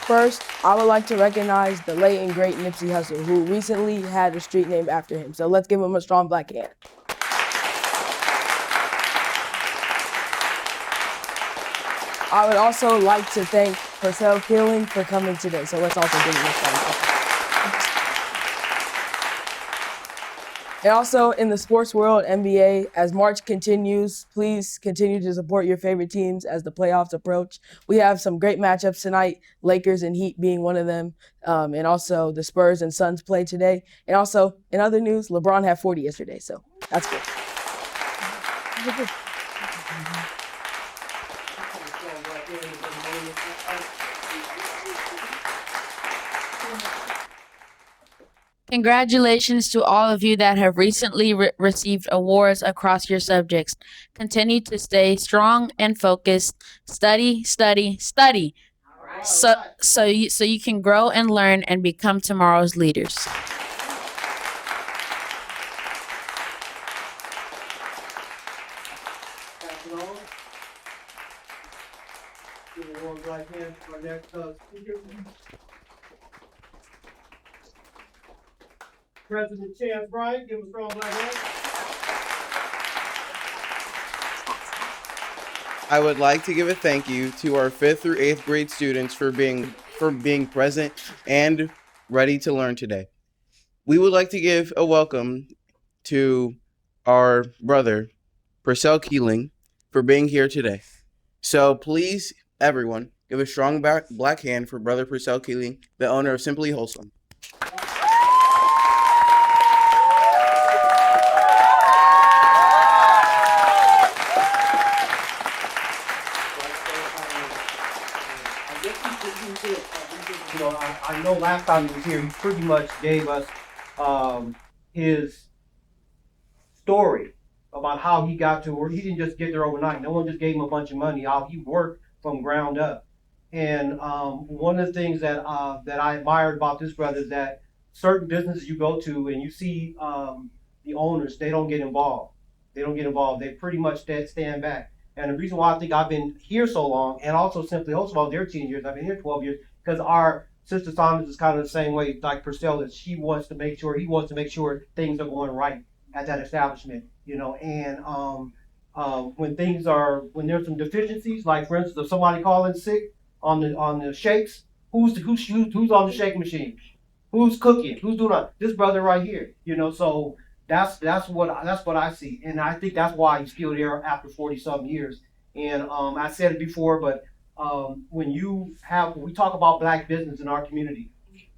First, I would like to recognize the late and great Nipsey Hussle, who recently had a street named after him. So let's give him a strong black hand. I would also like to thank Percell Keeling for coming today. So let's also give him a strong hand. And also in the sports world, NBA, as March continues, please continue to support your favorite teams as the playoffs approach. We have some great matchups tonight, Lakers and Heat being one of them, and also the Spurs and Suns play today. And also, in other news, LeBron had 40 yesterday, so that's good. Congratulations to all of you that have recently received awards across your subjects. Continue to stay strong and focused. Study, study, study. So you can grow and learn and become tomorrow's leaders. President Chance Bryant, give him a strong black hand. I would like to give a thank you to our 5th through 8th grade students for being present and ready to learn today. We would like to give a welcome to our brother, Percell Keeling, for being here today. So please, everyone, give a strong black hand for Brother Percell Keeling, the owner of Simply Wholesome. You know, I know last time he was here, he pretty much gave us his story about how he got to where he didn't just get there overnight. No one just gave him a bunch of money. How he worked from ground up. And one of the things that I admired about this brother is that certain businesses you go to and you see the owners, they don't get involved. They don't get involved. They pretty much stand back. And the reason why I think I've been here so long, and also Simply Wholesome, they're 10 years, I've been here 12 years, because our sister Saunders is kind of the same way like Percell is. He wants to make sure things are going right at that establishment, you know. And when there's some deficiencies, like for instance, if somebody calling sick on the shakes, who's on the shake machine? Who's cooking? Who's doing that? This brother right here, you know. So that's what I see, and I think that's why he's still there after 40-something years. And I said it before, but when we talk about black business in our community,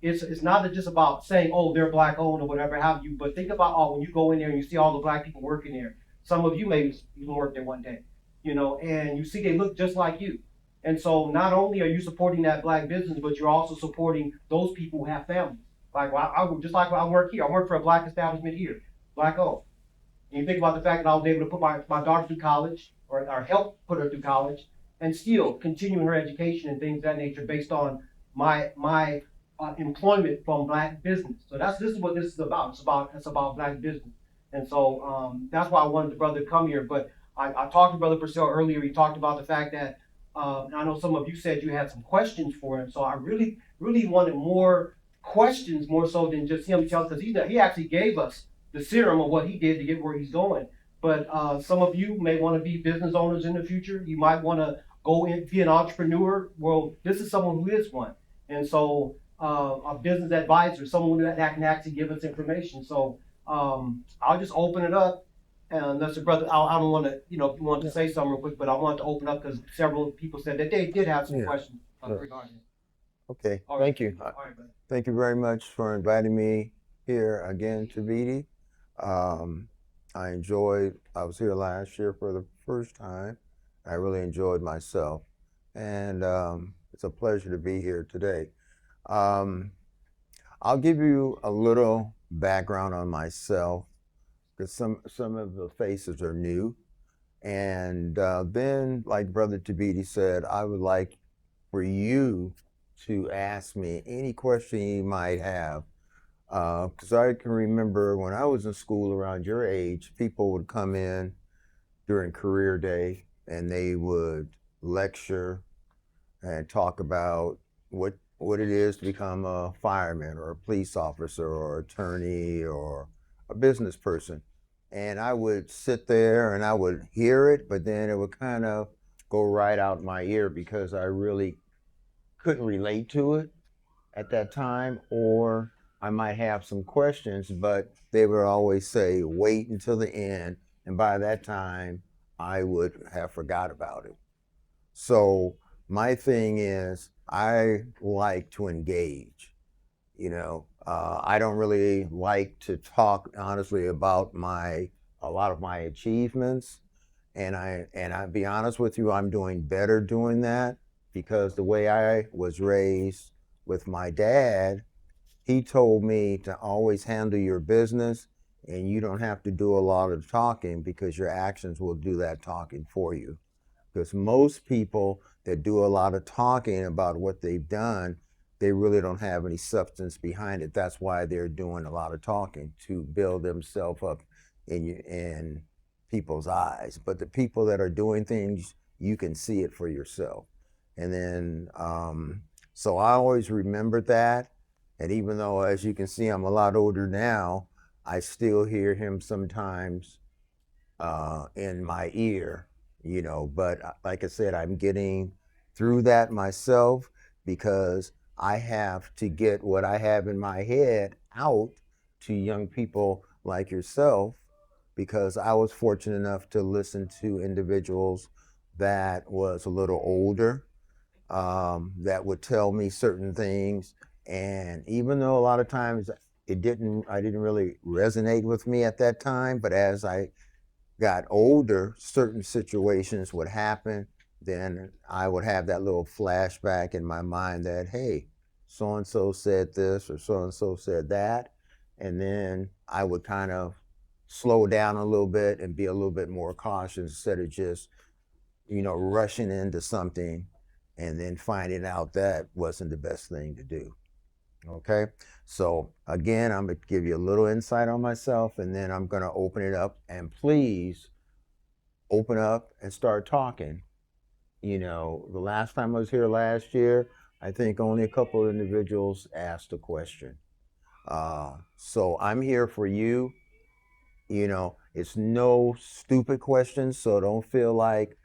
it's not just about saying, oh, they're black owned or whatever have you, but think about when you go in there and you see all the black people working there. Some of you may even work there one day, you know, and you see they look just like you. And so not only are you supporting that black business, but you're also supporting those people who have families. Like just like I work here, I work for a black establishment here, black owned. And you think about the fact that I was able to put my daughter through college, or help put her through college, and still continuing her education and things of that nature based on my employment from black business. So this is what this is about. It's about black business. And so that's why I wanted the brother to come here. But I talked to Brother Percell earlier. He talked about the fact that I know some of you said you had some questions for him. So I really, really wanted more questions, more so than just him telling, because he actually gave us the serum of what he did to get where he's going. But some of you may want to be business owners in the future. You might want to go in, be an entrepreneur. Well, this is someone who is one. And so a business advisor, someone that can actually give us information. So I'll just open it up. And unless the brother, I don't want to, you want to say something real quick, but I want to open up because several people said that they did have some questions regarding it. Okay, All thank right. you. All right, brother. Thank you very much for inviting me here again to VD. I was here last year for the first time. I really enjoyed myself, and it's a pleasure to be here today. I'll give you a little background on myself, because some of the faces are new. And then, like Brother Tabiti said, I would like for you to ask me any question you might have. Because I can remember when I was in school around your age, people would come in during career day and they would lecture and talk about what it is to become a fireman or a police officer or attorney or a business person. And I would sit there and I would hear it, but then it would kind of go right out my ear because I really couldn't relate to it at that time, or I might have some questions, but they would always say, wait until the end. And by that time, I would have forgot about it. So my thing is, I like to engage. I don't really like to talk honestly about a lot of my achievements, and I be honest with you, I'm doing better doing that because the way I was raised with my dad, he told me to always handle your business, and you don't have to do a lot of talking because your actions will do that talking for you. Because most people that do a lot of talking about what they've done, they really don't have any substance behind it. That's why they're doing a lot of talking to build themselves up in people's eyes. But the people that are doing things, you can see it for yourself. And then, so I always remembered that. And even though, as you can see, I'm a lot older now, I still hear him sometimes in my ear, but like I said, I'm getting through that myself because I have to get what I have in my head out to young people like yourself, because I was fortunate enough to listen to individuals that was a little older, that would tell me certain things. And even though a lot of times I didn't really resonate with me at that time, but as I got older, certain situations would happen, then I would have that little flashback in my mind that, hey, so and so said this or so and so said that. And then I would kind of slow down a little bit and be a little bit more cautious instead of just, rushing into something and then finding out that wasn't the best thing to do. Okay, so again, I'm gonna give you a little insight on myself, and then I'm gonna open it up, and please open up and start talking. The last time I was here last year, I think only a couple of individuals asked a question. So I'm here for you. It's no stupid questions, so don't feel like,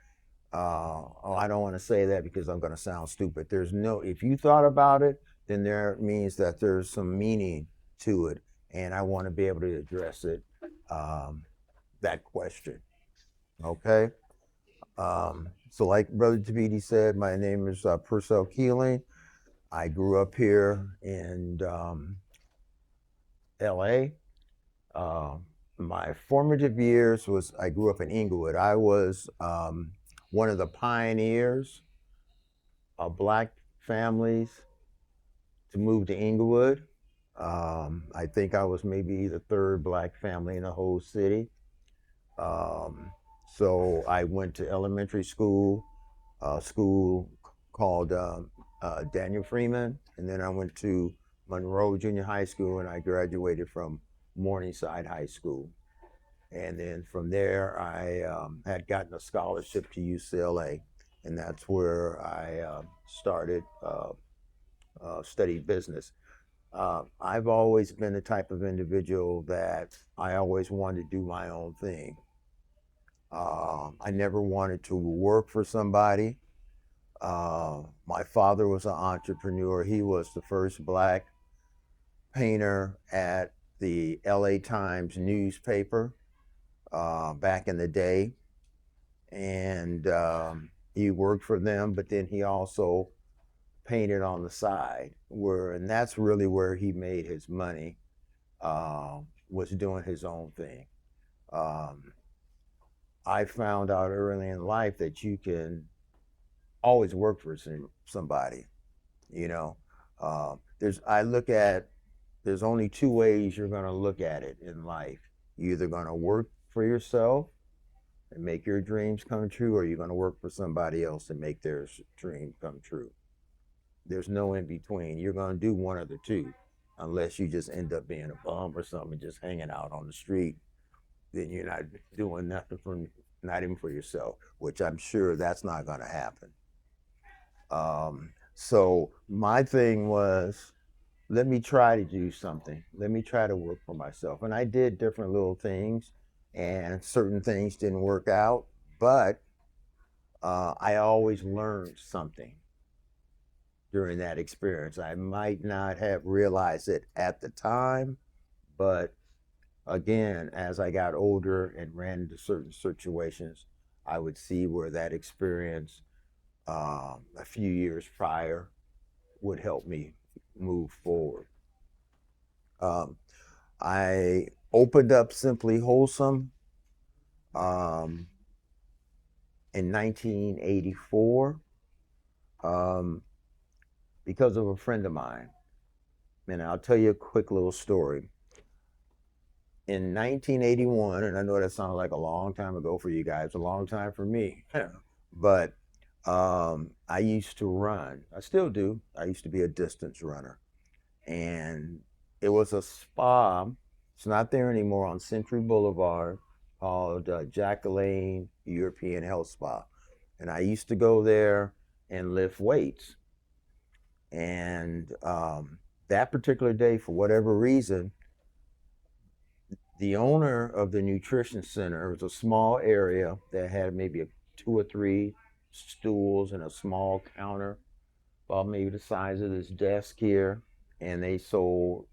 oh, I don't want to say that because I'm going to sound stupid. If you thought about it, then there means that there's some meaning to it, and I want to be able to address it, that question. Okay. So like Brother Tabiti said, my name is Percell Keeling. I grew up here in LA. My formative years I grew up in Inglewood. I was one of the pioneers of Black families to move to Inglewood. I think I was maybe the third Black family in the whole city. So I went to elementary school, a school called Daniel Freeman, and then I went to Monroe Junior High School, and I graduated from Morningside High School. And then from there, I had gotten a scholarship to UCLA, and that's where I started study business. I've always been the type of individual that I always wanted to do my own thing. I never wanted to work for somebody. My father was an entrepreneur. He was the first Black painter at the LA Times newspaper back in the day. And he worked for them, but then he also painted on the side, and that's really where he made his money, was doing his own thing. I found out early in life that you can always work for somebody. There's only two ways you're going to look at it in life. You're either going to work for yourself and make your dreams come true, or you're going to work for somebody else and make their dream come true. There's no in between. You're going to do one of the two, unless you just end up being a bum or something, just hanging out on the street. Then you're not doing nothing not even for yourself, which I'm sure that's not going to happen. So my thing was, let me try to do something. Let me try to work for myself. And I did different little things, and certain things didn't work out, but I always learned something during that experience. I might not have realized it at the time, but again, as I got older and ran into certain situations, I would see where that experience a few years prior would help me move forward. Um, I opened up Simply Wholesome um, in 1984 um, because of a friend of mine. And I'll tell you a quick little story. In 1981, and I know that sounds like a long time ago for you guys, a long time for me, but I used to run. I still do. I used to be a distance runner. And it was a spa. It's not there anymore, on Century Boulevard, called Jacqueline European Health Spa. And I used to go there and lift weights. And that particular day, for whatever reason, the owner of the nutrition center, it was a small area that had maybe 2 or 3 stools and a small counter, about maybe the size of this desk here. And they sold,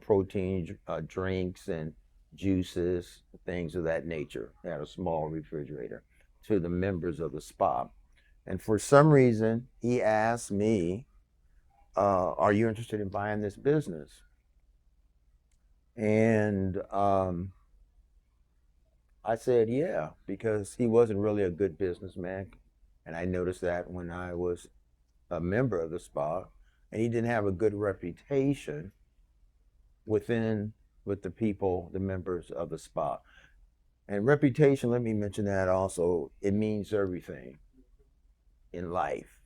protein drinks and juices, things of that nature. They had a small refrigerator to the members of the spa. And for some reason, he asked me, are you interested in buying this business? And I said, yeah, because he wasn't really a good businessman. And I noticed that when I was a member of the spa, and he didn't have a good reputation with the people, the members of the spa. And reputation, let me mention that also, it means everything in life.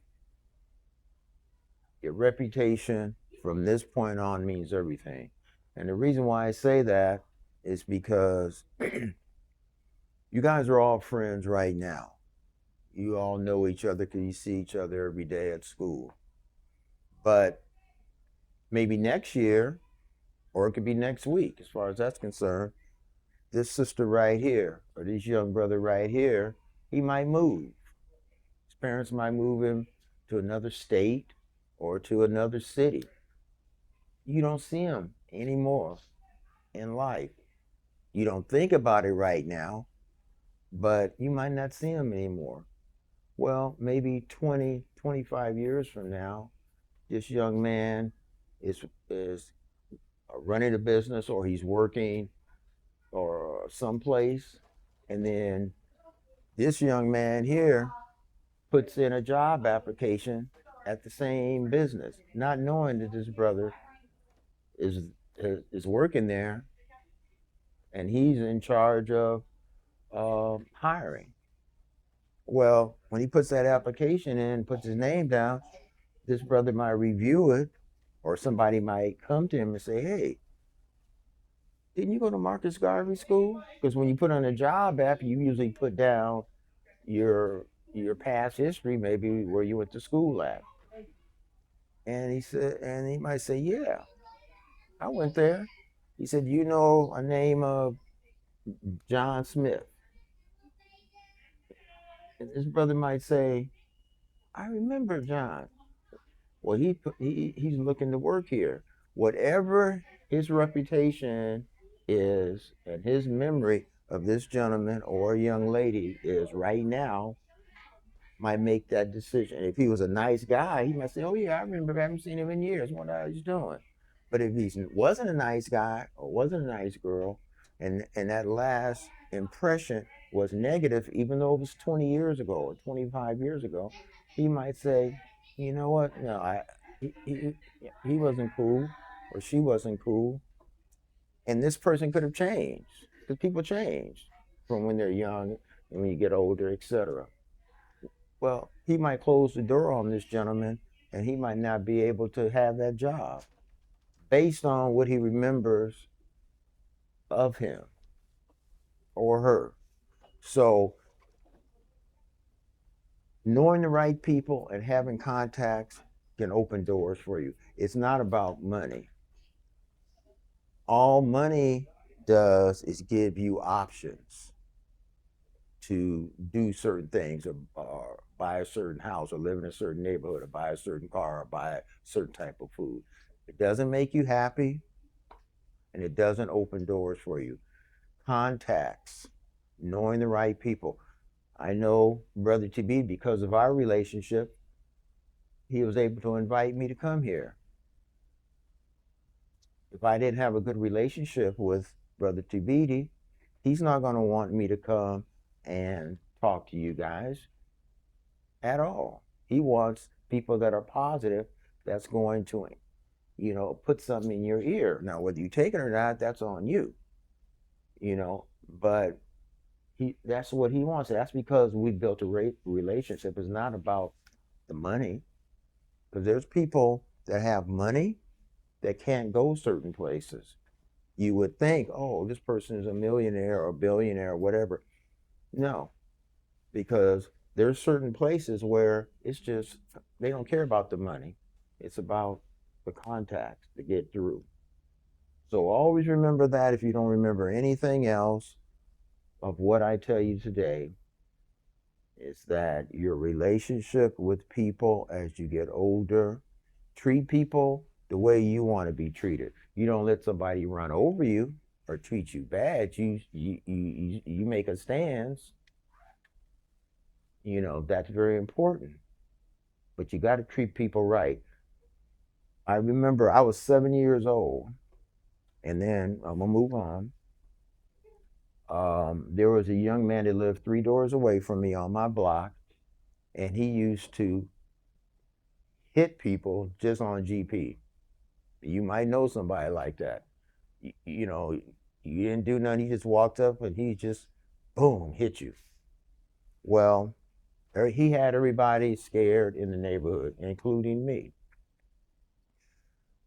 Your reputation from this point on means everything. And the reason why I say that is because you guys are all friends right now. You all know each other because you see each other every day at school. But maybe next year, or it could be next week, as far as that's concerned, this sister right here, or this young brother right here, he might move. His parents might move him to another state or to another city. You don't see him anymore in life. You don't think about it right now, but you might not see him anymore. Well, maybe 20, 25 years from now, this young man is running a business, or he's working or someplace, and then this young man here puts in a job application at the same business, not knowing that this brother is is working there, and he's in charge of hiring. Well, when he puts that application in, puts his name down, this brother might review it, or somebody might come to him and say, "Hey, didn't you go to Marcus Garvey School?" Because when you put on a job app, you usually put down your past history, maybe where you went to school at. And he said, and he might say, "Yeah, I went there." He said, "You know a name of John Smith?" And his brother might say, "I remember John." Well, he's looking to work here. Whatever his reputation is, and his memory of this gentleman or young lady is right now, might make that decision. If he was a nice guy, he might say, "Oh yeah, I remember. I haven't seen him in years. What are you doing?" But if he wasn't a nice guy or wasn't a nice girl, and that last impression was negative, even though it was 20 years ago or 25 years ago, he might say, "You know what? No, he wasn't cool, or she wasn't cool." And this person could have changed, because people change from when they're young and when you get older, etc. Well, he might close the door on this gentleman, and he might not be able to have that job based on what he remembers of him or her. So knowing the right people and having contacts can open doors for you. It's not about money. All money does is give you options to do certain things, or buy a certain house, or live in a certain neighborhood, or buy a certain car, or buy a certain type of food. It doesn't make you happy, and it doesn't open doors for you. Contacts, knowing the right people. I know Brother TB, because of our relationship, he was able to invite me to come here. If I didn't have a good relationship with Brother TB, he's not going to want me to come and talk to you guys at all. He wants people that are positive, that's going to, put something in your ear. Now, whether you take it or not, that's on you, but that's what he wants. That's because we built a relationship. It's not about the money, because there's people that have money that can't go certain places. You would think, oh, this person is a millionaire or billionaire or whatever. No, because there's certain places where it's just, they don't care about the money. It's about the contacts to get through. So always remember that. If you don't remember anything else of what I tell you today, is that your relationship with people as you get older, treat people the way you want to be treated. You don't let somebody run over you or treat you bad. You make a stance. That's very important. But you got to treat people right. I remember I was 7 years old, and then I'm gonna move on. There was a young man that lived 3 doors away from me on my block, and he used to hit people just on GP. You might know somebody like that. You didn't do nothing. He just walked up and he just, boom, hit you. Well, he had everybody scared in the neighborhood, including me.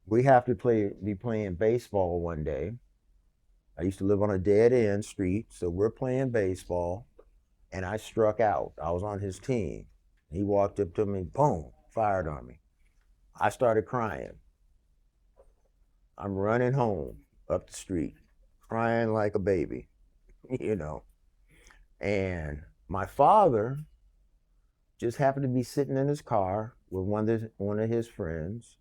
We have to be playing baseball one day. I used to live on a dead end street, so we're playing baseball, and I struck out. I was on his team. He walked up to me, boom, fired on me. I started crying. I'm running home up the street, crying like a baby, And my father just happened to be sitting in his car with one of his friends,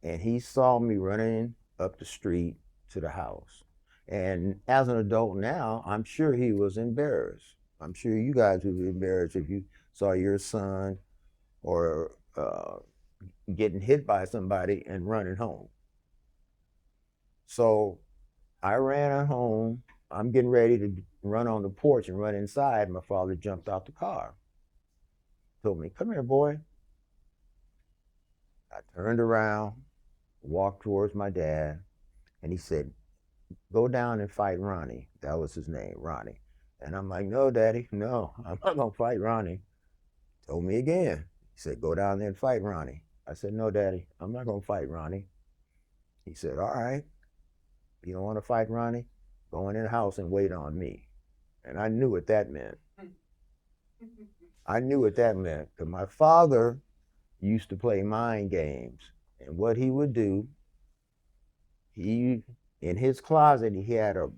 and he saw me running up the street to the house. And as an adult now, I'm sure he was embarrassed. I'm sure you guys would be embarrassed if you saw your son or getting hit by somebody and running home. So I ran home. I'm getting ready to run on the porch and run inside. My father jumped out the car. Told me, come here, boy. I turned around, walked towards my dad, and he said, go down and fight Ronnie. That was his name, Ronnie. And I'm like, no, Daddy, no, I'm not gonna fight Ronnie. Told me again. He said, go down there and fight Ronnie. I said, no, Daddy, I'm not gonna fight Ronnie. He said, all right, you don't want to fight Ronnie? Go in the house and wait on me. And I knew what that meant. I knew what that meant, because my father used to play mind games. And what he would do, in his closet, he had a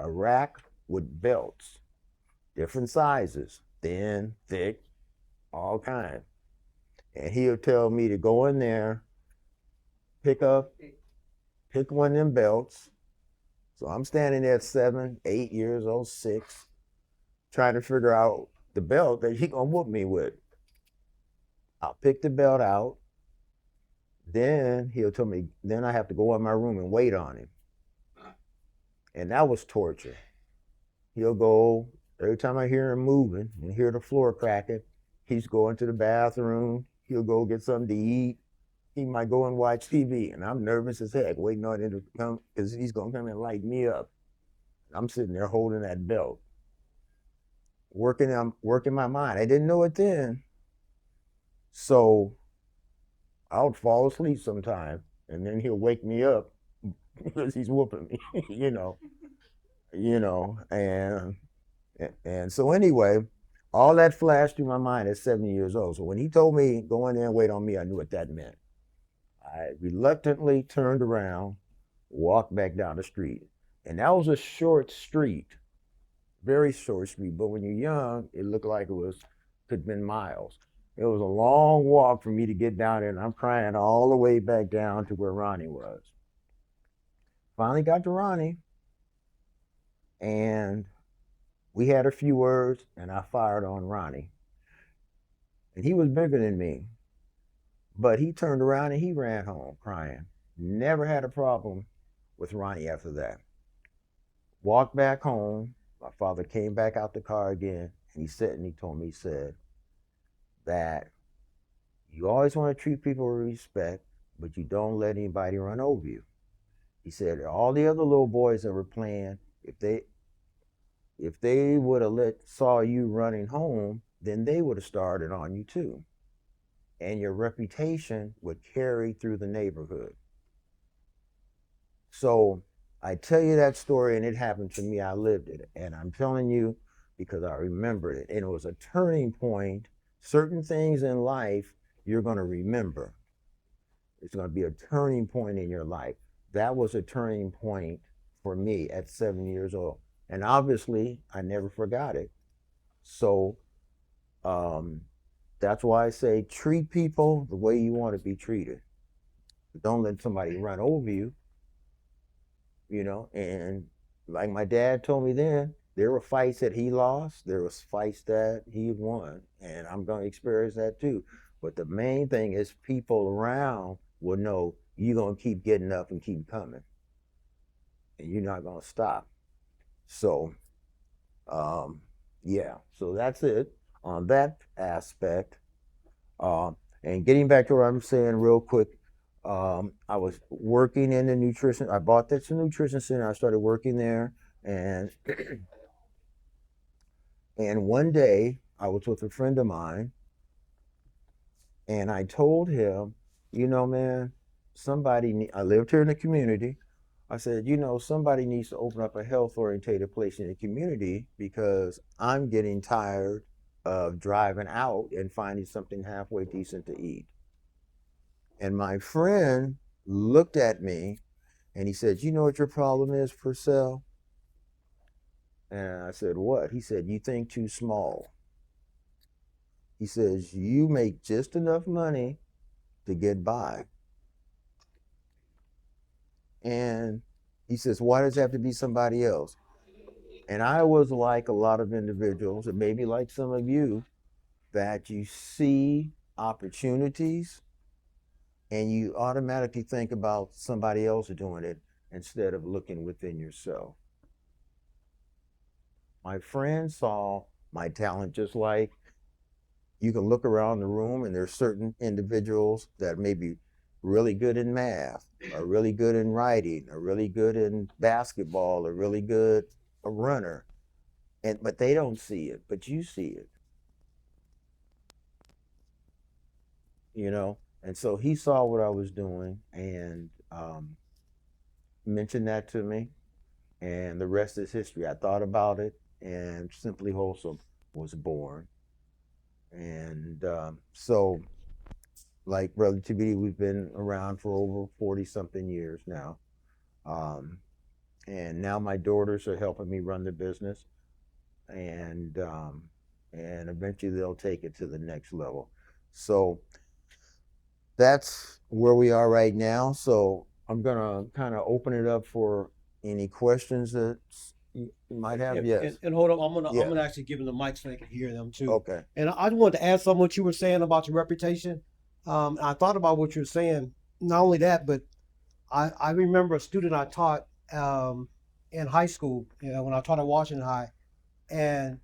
rack with belts, different sizes, thin, thick, all kinds. And he'll tell me to go in there, pick one of them belts. So I'm standing there at 7, 8 years old, 6, trying to figure out the belt that he gonna whoop me with. I'll pick the belt out. Then he'll tell me, then I have to go in my room and wait on him. And that was torture. He'll go, every time I hear him moving and hear the floor cracking, he's going to the bathroom. He'll go get something to eat. He might go and watch TV, and I'm nervous as heck, waiting on him to come, because he's gonna come and light me up. I'm sitting there holding that belt, working my mind. I didn't know it then. So I would fall asleep sometime, and then he'll wake me up because he's whooping me, and so anyway, All that flashed through my mind at 7 years old. So when he told me, go in there and wait on me, I knew what that meant. I reluctantly turned around, walked back down the street. And that was a short street, very short street. But when you're young, it looked like could have been miles. It was a long walk for me to get down there, and I'm crying all the way back down to where Ronnie was. Finally got to Ronnie, and we had a few words, and I fired on Ronnie. And he was bigger than me, but he turned around and he ran home crying. Never had a problem with Ronnie after that. Walked back home. My father came back out the car again, and he told me, he said that you always want to treat people with respect, but you don't let anybody run over you. He said all the other little boys that were playing, if they would have saw you running home, then they would have started on you too. And your reputation would carry through the neighborhood. So I tell you that story, and it happened to me. I lived it. And I'm telling you because I remembered it. And it was a turning point. Certain things in life you're going to remember. It's going to be a turning point in your life. That was a turning point for me at 7 years old. And obviously, I never forgot it. So that's why I say treat people the way you want to be treated. Don't let somebody run over you, And like my dad told me then, there were fights that he lost. There was fights that he won. And I'm going to experience that too. But the main thing is people around will know you're going to keep getting up and keep coming. And you're not going to stop. So, yeah, so that's it on that aspect. And getting back to what I'm saying real quick, I was working in the nutrition. I bought this nutrition center. I started working there, and one day I was with a friend of mine, and I told him, man, I lived here in the community. I said, somebody needs to open up a health-orientated place in the community because I'm getting tired of driving out and finding something halfway decent to eat. And my friend looked at me and he said, you know what your problem is, Percell? And I said, what? He said, you think too small. He says, you make just enough money to get by. And he says, why does it have to be somebody else? And I was like a lot of individuals, and maybe like some of you, that you see opportunities and you automatically think about somebody else doing it instead of looking within yourself. My friend saw my talent, just like you can look around the room and there's certain individuals that may be really good in math, are really good in writing, are really good in basketball, are really good a runner, but they don't see it, but you see it. And so he saw what I was doing and mentioned that to me, and the rest is history. I thought about it, and Simply Wholesome was born. And so, like Brother TBD, we've been around for over 40-something years now. And now my daughters are helping me run the business, and eventually they'll take it to the next level. So that's where we are right now. So I'm gonna kind of open it up for any questions that you might have. Yes. And hold on, I'm gonna actually give them the mic so they can hear them too. Okay. And I just wanted to add something what you were saying about your reputation. I thought about what you were saying. Not only that, but I remember a student I taught in high school, when I taught at Washington High, and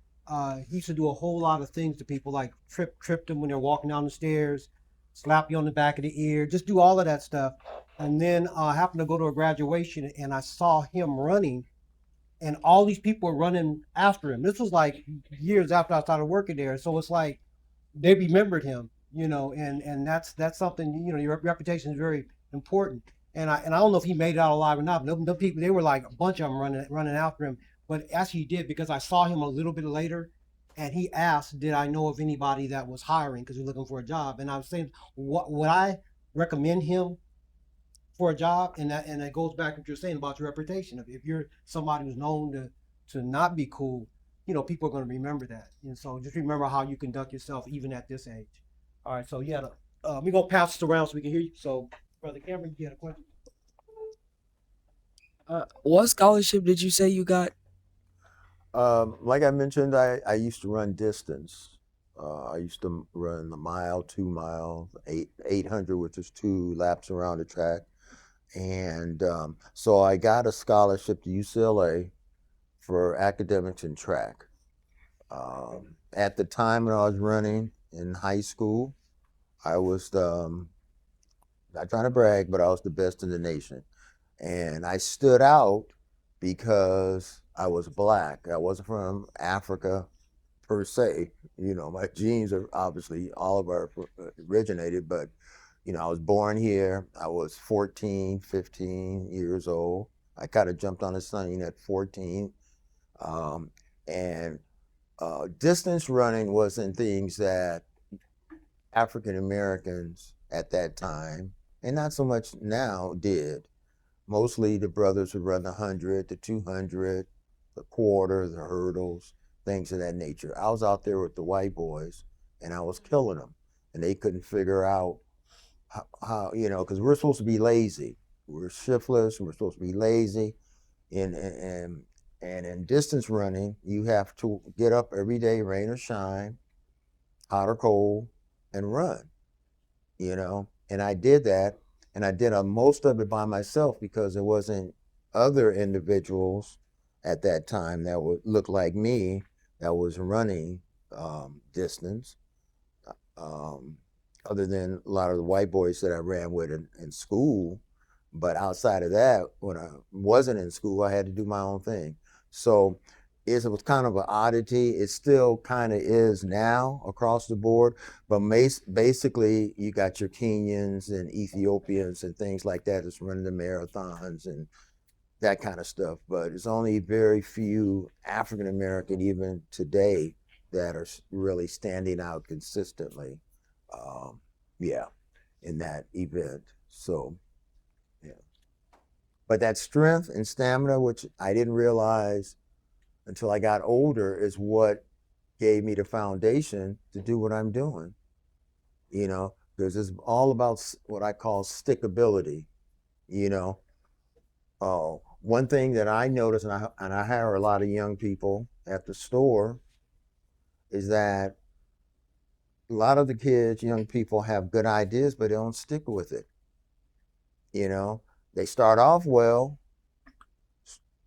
he used to do a whole lot of things to people, like trip them when they're walking down the stairs, slap you on the back of the ear, just do all of that stuff. And then I happened to go to a graduation, and I saw him running, and all these people were running after him. This was like years after I started working there, so it's like they remembered him, and that's something, your reputation is very important. And I don't know if he made it out alive or not, but the people, they were like a bunch of them running after him. But actually he did, because I saw him a little bit later, and he asked, did I know of anybody that was hiring because we're looking for a job? And I was saying, what would I recommend him for a job? And that goes back to what you're saying about your reputation. If you're somebody who's known to not be cool, you know, people are going to remember that. And so just remember how you conduct yourself even at this age. All right, so yeah, we're gonna pass this around so we can hear you. So, Brother Cameron, you had a question? What scholarship did you say you got? Like I mentioned, I used to run distance. I used to run the mile, 2 mile, 800, which is 2 laps around the track. And so I got a scholarship to UCLA for academics and track. At the time when I was running in high school, I was, not trying to brag, but I was the best in the nation. And I stood out because I was black. I wasn't from Africa per se. You know, my genes are obviously all of our originated, but you know, I was born here. I was 14, 15 years old. I kind of jumped on the scene at 14. And distance running wasn't things that African Americans at that time, and not so much now, did. Mostly the brothers would run the 100, the 200, the quarter, the hurdles, things of that nature. I was out there with the white boys and I was killing them. And they couldn't figure out how you know, because we're supposed to be lazy. We're shiftless, we're supposed to be lazy. And in distance running, you have to get up every day, rain or shine, hot or cold, and run, you know. And I did that, and I did most of it by myself because there wasn't other individuals at that time that would look like me that was running distance, um, other than a lot of the white boys that I ran with in school. But outside of that, when I wasn't in school, I had to do my own thing. So it was kind of an oddity. It still kind of is now across the board. But basically, you got your Kenyans and Ethiopians and things like that that's running the marathons and that kind of stuff. But it's only very few African American, even today, that are really standing out consistently. Yeah, in that event. So, yeah. But that strength and stamina, which I didn't realize until I got older, is what gave me the foundation to do what I'm doing. You know, because it's all about what I call stickability. You know, one thing that I notice, and I hire a lot of young people at the store, is that a lot of the kids, young people, have good ideas, but they don't stick with it. You know, they start off well,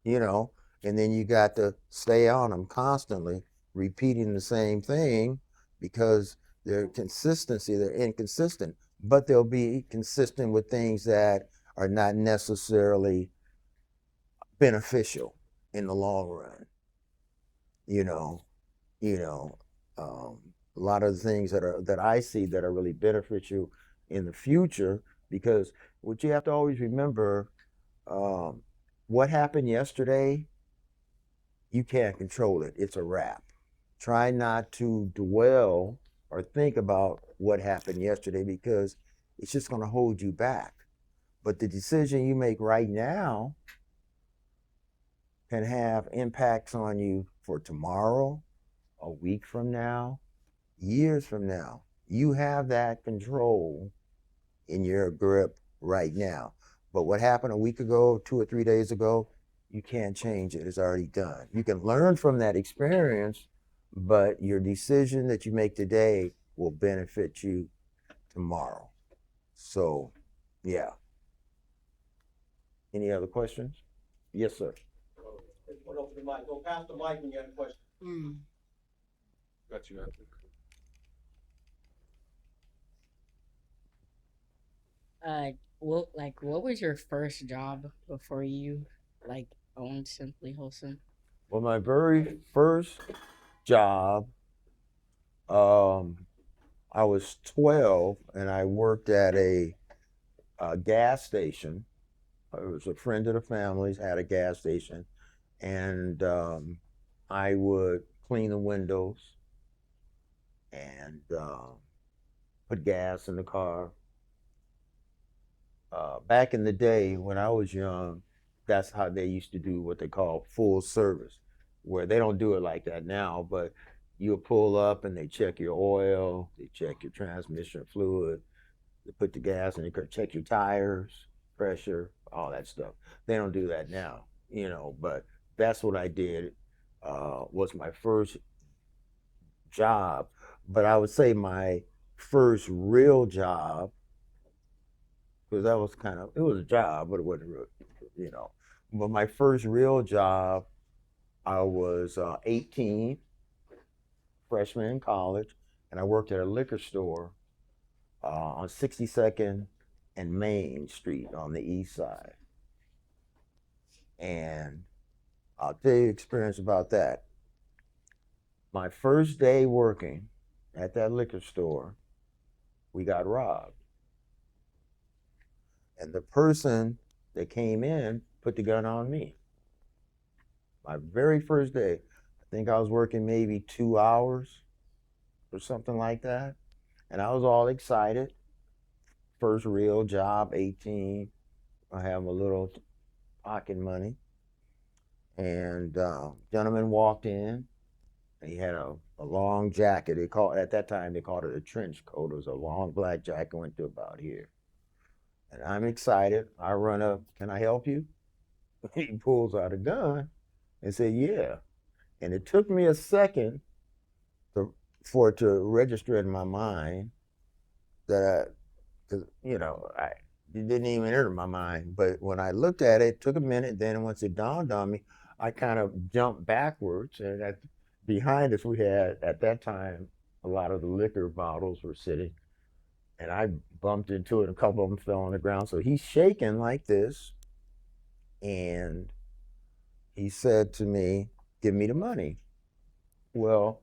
you know, and then you got to stay on them constantly, repeating the same thing because they're inconsistent, but they'll be consistent with things that are not necessarily beneficial in the long run. You know, you know, a lot of the things that I see that are really beneficial in the future, because what you have to always remember, um, what happened yesterday, you can't control it. It's a wrap. Try not to dwell or think about what happened yesterday because it's just going to hold you back. But the decision you make right now can have impacts on you for tomorrow, a week from now, years from now. You have that control in your grip right now. But what happened a week ago, 2 or 3 days ago, you can't change it. It's already done. You can learn from that experience, but your decision that you make today will benefit you tomorrow. So, yeah. Any other questions? Yes, sir. Put up the mic. Go past the mic when you have a question. Got you. What was your first job before you owned Simply Wholesome? Well, my very first job, I was 12 and I worked at a gas station. It was a friend of the family's had a gas station, and I would clean the windows, and put gas in the car. Back in the day when I was young, that's how they used to do what they call full service, where they don't do it like that now, but you'll pull up and they check your oil, they check your transmission fluid, they put the gas in, they check your tires, pressure, all that stuff. They don't do that now, but that's what I did. Was my first job, but I would say my first real job, because that was it was a job, but it wasn't real, you know. But my first real job, I was 18, freshman in college, and I worked at a liquor store on 62nd and Main Street on the east side. And I'll tell you experience about that. My first day working at that liquor store, we got robbed. And the person that came in put the gun on me. My very first day, I think I was working maybe 2 hours or something like that. And I was all excited. First real job, 18. I have a little pocket money. And gentleman walked in. And he had a long jacket. At that time, they called it a trench coat. It was a long black jacket, went to about here. And I'm excited. I run up, can I help you? He pulls out a gun and said, yeah. And it took me a second for it to register in my mind that it didn't even enter my mind. But when I looked at it, it took a minute. Then once it dawned on me, I kind of jumped backwards. And behind us, we had, at that time, a lot of the liquor bottles were sitting. And I bumped into it, and a couple of them fell on the ground. So he's shaking like this. And he said to me, give me the money. Well,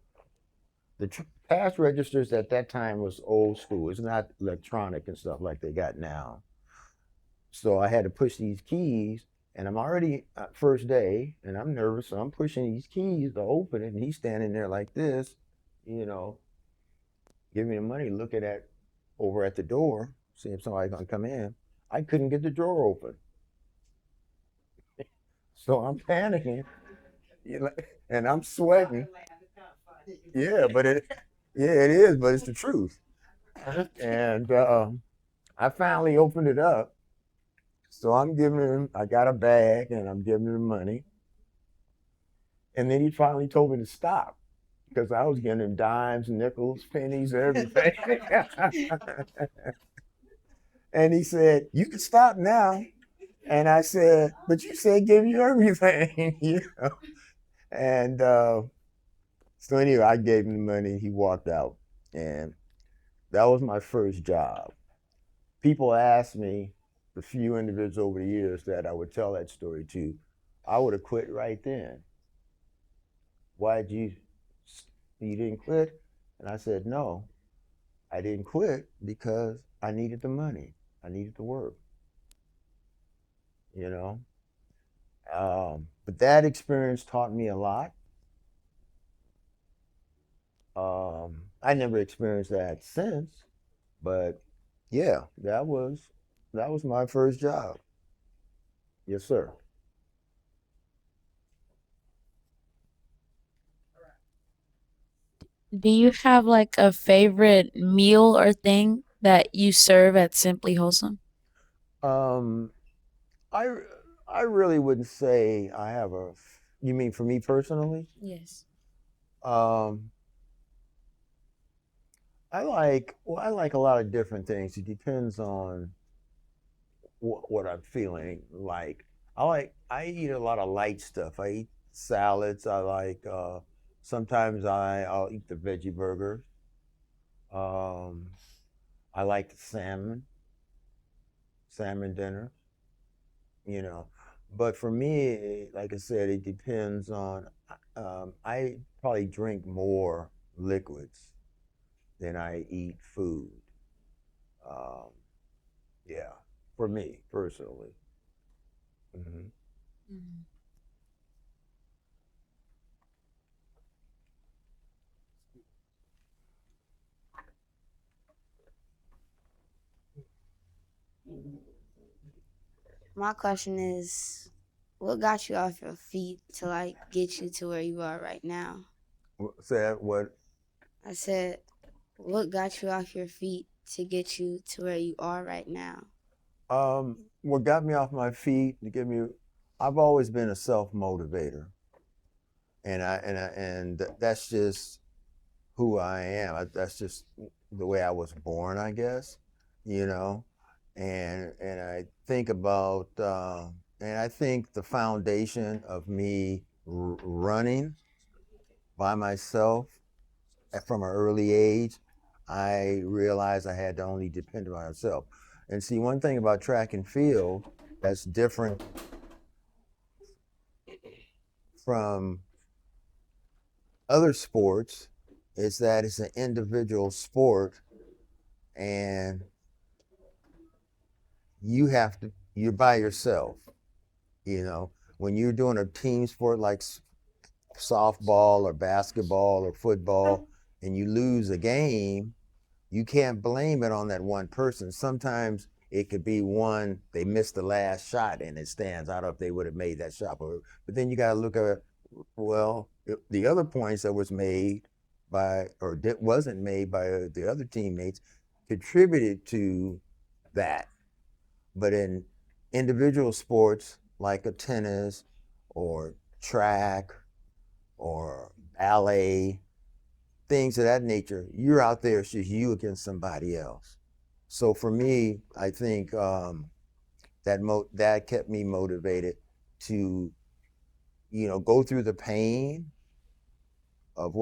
the cash registers at that time was old school. It's not electronic and stuff like they got now. So I had to push these keys, and I'm already first day, and I'm nervous, so I'm pushing these keys to open it, and he's standing there like this, give me the money, looking over at the door, seeing if somebody's gonna come in. I couldn't get the door open. So I'm panicking, and I'm sweating. Yeah, it is, but it's the truth. And I finally opened it up. So I'm giving him, I got a bag and I'm giving him money. And then he finally told me to stop because I was getting him dimes, nickels, pennies, everything. And he said, you can stop now. And I said, but you said give you everything, And so anyway, I gave him the money. He walked out. And that was my first job. People ask me, the few individuals over the years that I would tell that story to, I would have quit right then. Why did you didn't quit? And I said, no, I didn't quit because I needed the money. I needed to work, But that experience taught me a lot. I never experienced that since, but yeah, that was my first job. Yes, sir. Do you have like a favorite meal or thing that you serve at Simply Wholesome? Um, I I really wouldn't say I have a. You mean for me personally? Yes. Um, I like a lot of different things. It depends on what I'm feeling like. I eat a lot of light stuff. I eat salads. I like sometimes I'll eat the veggie burgers. Um, I like the salmon dinner, you know. But for me, like I said, it depends on. I probably drink more liquids than I eat food. Um, yeah, for me personally. Hmm. Mhm. My question is, what got you off your feet to like get you to where you are right now? Say what? I said, what got you off your feet to get you to where you are right now? What got me off my feet to give me, I've always been a self-motivator, and that's just who I am. That's just the way I was born, I guess, you know. And I think about, and I think the foundation of me running by myself from an early age, I realized I had to only depend on myself. And see, one thing about track and field that's different from other sports is that it's an individual sport, and you're by yourself. You know, when you're doing a team sport like softball or basketball or football and you lose a game, you can't blame it on that one person. Sometimes it could be one, they missed the last shot and it stands. I don't know if they would have made that shot. But then you got to look at, well, the other points that was made by, or that wasn't made by the other teammates contributed to that. But in individual sports like a tennis or track or ballet, things of that nature, you're out there, it's just you against somebody else. So for me, I think that kept me motivated to, go through the pain of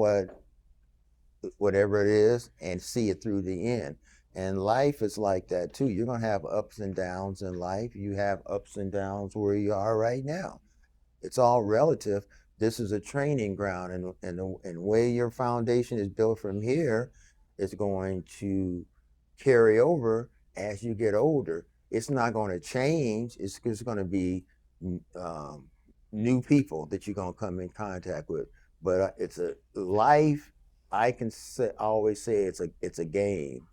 whatever it is and see it through the end. And life is like that too. You're gonna have ups and downs in life. You have ups and downs where you are right now. It's all relative. This is a training ground, and where your foundation is built from here is going to carry over as you get older. It's not going to change. It's just going to be new people that you're going to come in contact with. But it's a life. I always say it's a game.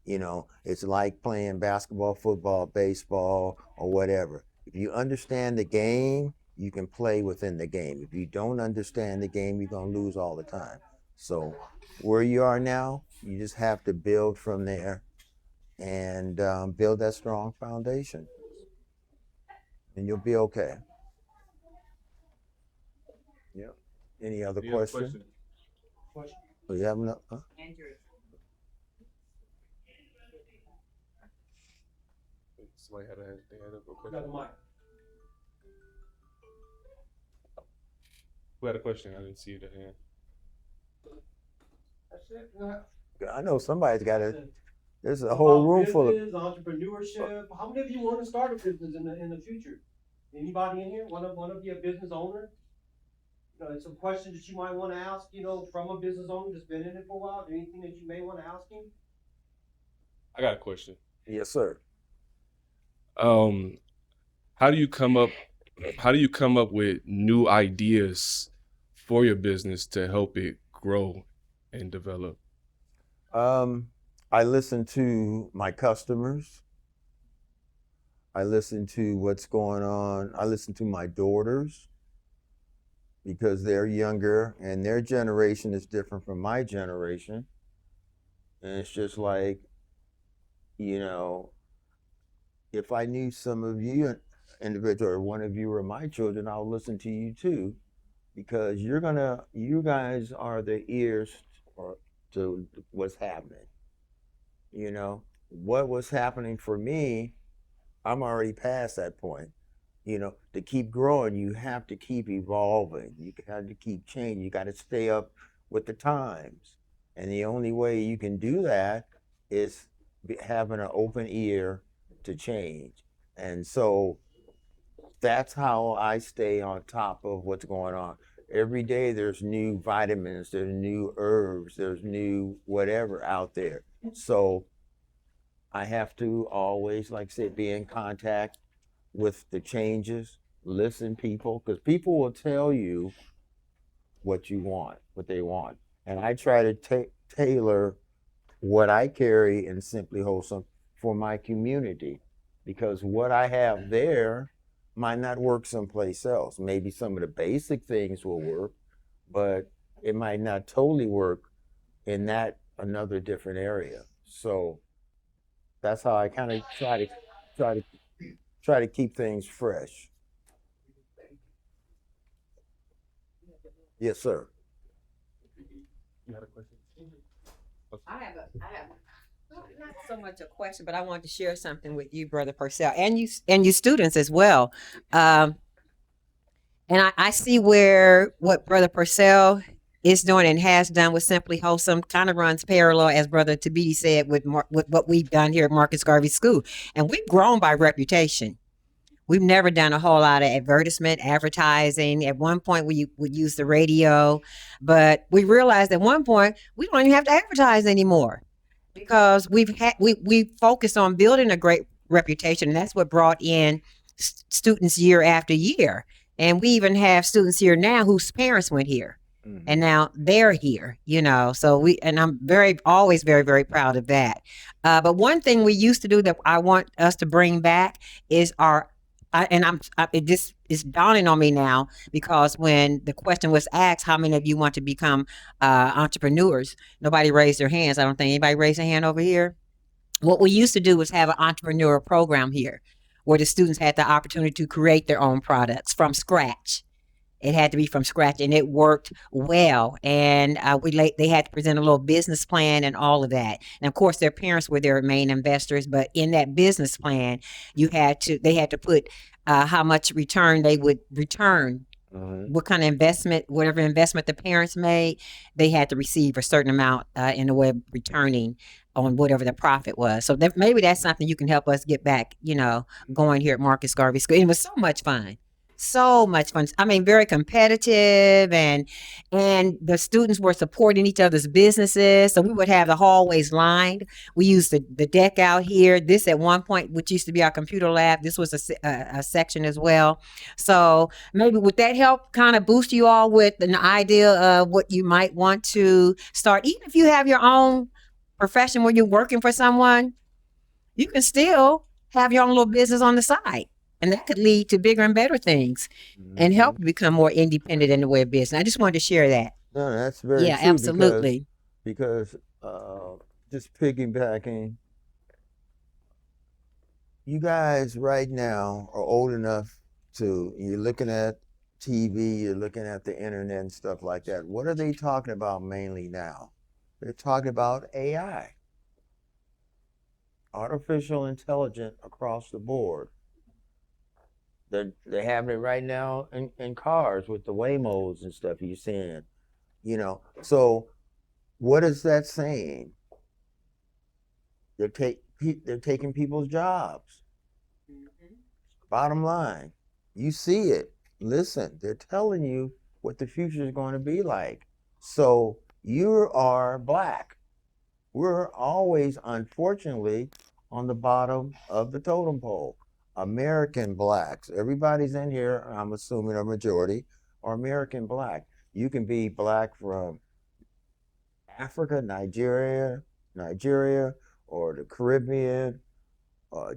It's like playing basketball, football, baseball, or whatever. If you understand the game, you can play within the game. If you don't understand the game, you're going to lose all the time. So where you are now, you just have to build from there and build that strong foundation. And you'll be okay. Yeah. Any other question? Oh, you have enough? Huh? Somebody had a question. Got the mic. Who had a question? I didn't see the hand. That's it. I know somebody's got it. There's a whole room full of entrepreneurship. How many of you want to start a business in the future? Anybody in here? One of you a business owner? Some questions that you might want to ask, from a business owner that's been in it for a while. Anything that you may want to ask him? I got a question. Yes, sir. How do you come up with new ideas for your business to help it grow and develop? I listen to my customers. I listen to what's going on. I listen to my daughters because they're younger and their generation is different from my generation. And it's just like, if I knew some of you individual or one of you were my children, I'll listen to you too, because you guys are the ears to what's happening. What was happening for me, I'm already past that point. To keep growing, you have to keep evolving. You have to keep changing. You got to stay up with the times. And the only way you can do that is having an open ear to change. And so that's how I stay on top of what's going on. Every day there's new vitamins, there's new herbs, there's new whatever out there. So I have to always, like I said, be in contact with the changes, listen people, because people will tell you what you want, what they want. And I try to tailor what I carry in Simply Wholesome for my community. because what I have there might not work someplace else. Maybe some of the basic things will work, but it might not totally work in that another different area. So that's how I kind of try to keep things fresh. Yes, sir. You had a question? I have not so much a question, but I wanted to share something with you, Brother Percell, and you students as well. And I see where what Brother Percell is doing and has done with Simply Wholesome kind of runs parallel, as Brother Tabiti said, with what we've done here at Marcus Garvey School. And we've grown by reputation. We've never done a whole lot of advertising. At one point, we would use the radio, but we realized at one point we don't even have to advertise anymore because we focused on building a great reputation, and that's what brought in students year after year. And we even have students here now whose parents went here, and now they're here. So I'm always very, very proud of that. But one thing we used to do that I want us to bring back is it just is dawning on me now, because when the question was asked, how many of you want to become entrepreneurs? Nobody raised their hands. I don't think anybody raised a hand over here. What we used to do was have an entrepreneurial program here where the students had the opportunity to create their own products from scratch. It had to be from scratch, and it worked well. And they had to present a little business plan and all of that. And of course, their parents were their main investors. But in that business plan, they had to put how much return they would return. What kind of investment, whatever investment the parents made, they had to receive a certain amount in the way of returning on whatever the profit was. So maybe that's something you can help us get back, going here at Marcus Garvey School. And it was so much fun. So much fun. I mean, very competitive, and the students were supporting each other's businesses. So we would have the hallways lined. We used the deck out here. This at one point, which used to be our computer lab, this was a section as well. So maybe would that help kind of boost you all with an idea of what you might want to start? Even if you have your own profession where you're working for someone, you can still have your own little business on the side. And that could lead to bigger and better things and help you become more independent in the way of business. I just wanted to share that. No, that's very Yeah, true. absolutely. Because just piggybacking, you guys right now are old enough you're looking at TV, you're looking at the internet and stuff like that. What are they talking about mainly now? They're talking about AI, artificial intelligence across the board. They're having it right now in cars with the Waymos and stuff you're seeing, So what is that saying? They're taking people's jobs. Bottom line, you see it. Listen, they're telling you what the future is going to be like. So you are Black. We're always, unfortunately, on the bottom of the totem pole. American Blacks. Everybody's in here, I'm assuming a majority, are American Black. You can be Black from Africa, Nigeria, or the Caribbean, or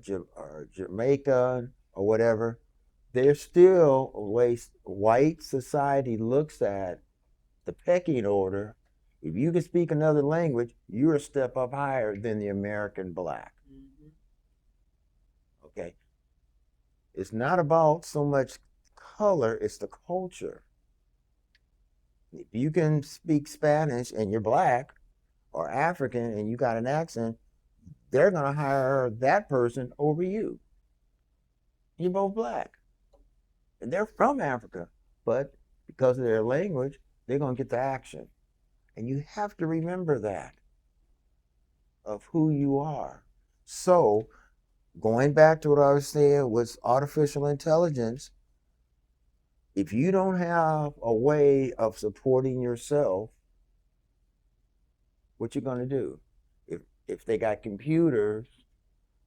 Jamaica, or whatever. There's still a way white society looks at the pecking order. If you can speak another language, you're a step up higher than the American Black. Okay. It's not about so much color, it's the culture. If you can speak Spanish and you're Black or African and you got an accent, they're going to hire that person over you. You're both Black. And they're from Africa, but because of their language, they're going to get the action. And you have to remember that of who you are. So, going back to what I was saying with artificial intelligence, if you don't have a way of supporting yourself, what you going to do? If they got computers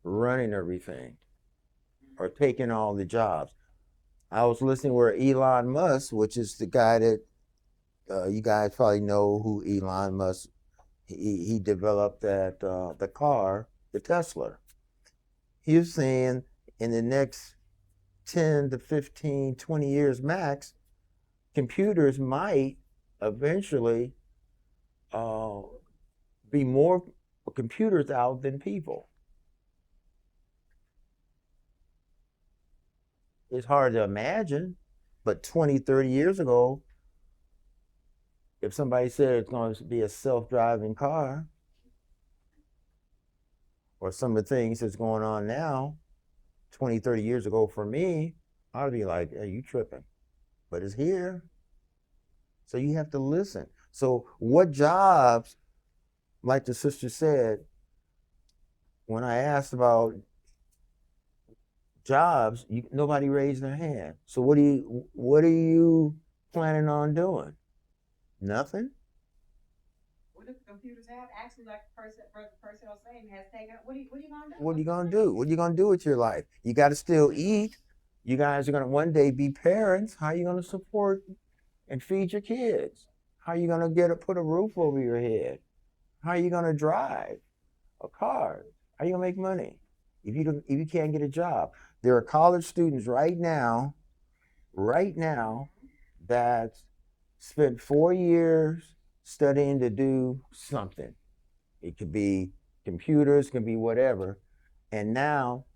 running everything or taking all the jobs. I was listening where Elon Musk, which is the guy that you guys probably know who Elon Musk, he developed that the car, the Tesla. He was saying in the next 10 to 15, 20 years max, computers might eventually be more computers out than people. It's hard to imagine, but 20, 30 years ago, if somebody said it's going to be a self-driving car, or some of the things that's going on now, 20, 30 years ago for me, I'd be like, hey, you tripping. But it's here. So you have to listen. So what jobs, like the sister said, when I asked about jobs, nobody raised their hand. So what are you planning on doing? Nothing? What if computers have actually, like Brother Percell saying, has taken? What are you gonna do? What are you gonna do? What are you gonna do with your life? You got to still eat. You guys are gonna one day be parents. How are you gonna support and feed your kids? How are you gonna put a roof over your head? How are you gonna drive a car? How are you gonna make money if you can't get a job? There are college students right now that spent 4 years studying to do something. It could be computers, it could be whatever. And now,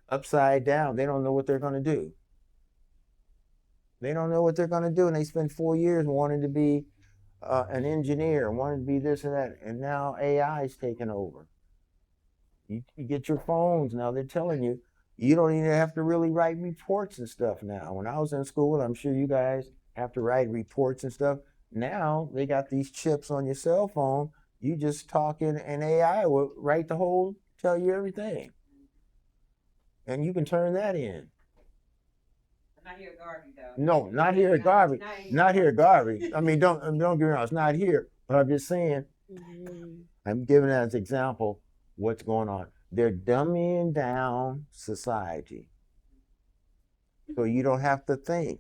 upside down, they don't know what they're going to do. They don't know what they're going to do. And they spend 4 years wanting to be an engineer, wanting to be this and that. And now AI is taking over. You get your phones now, they're telling you, you don't even have to really write reports and stuff now. When I was in school, I'm sure you guys have to write reports and stuff. Now they got these chips on your cell phone. You just talk in, and AI will write tell you everything. And you can turn that in. Not here at Garvey, though. No, not here at Garvey. Not here at Garvey. I mean, don't get me wrong, it's not here. But I'm just saying, I'm giving that as an example what's going on. They're dumbing down society. So you don't have to think.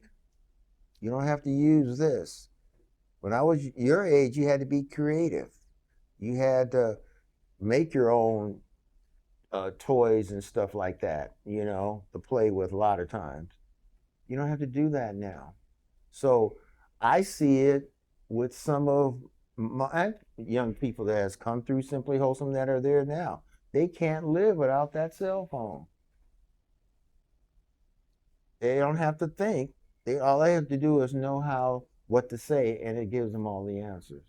You don't have to use this. When I was your age, you had to be creative. You had to make your own toys and stuff like that, to play with a lot of times. You don't have to do that now. So I see it with some of my young people that has come through Simply Wholesome that are there now. They can't live without that cell phone. They don't have to think. All they have to do is know what to say, and it gives them all the answers.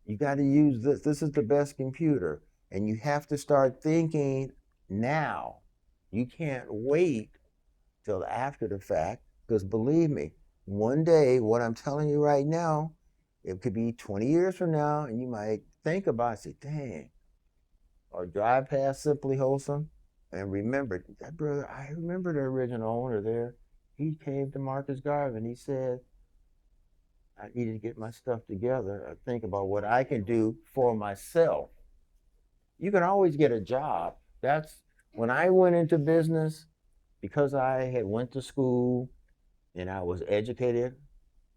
You got to use this. This is the best computer. And you have to start thinking now. You can't wait till after the fact, because believe me, one day, what I'm telling you right now, it could be 20 years from now, and you might think about it, say, dang, or drive past Simply Wholesome and remember, that brother, I remember the original owner there. He came to Marcus Garvey and he said, I need to get my stuff together. I think about what I can do for myself. You can always get a job. That's when I went into business, because I had went to school and I was educated,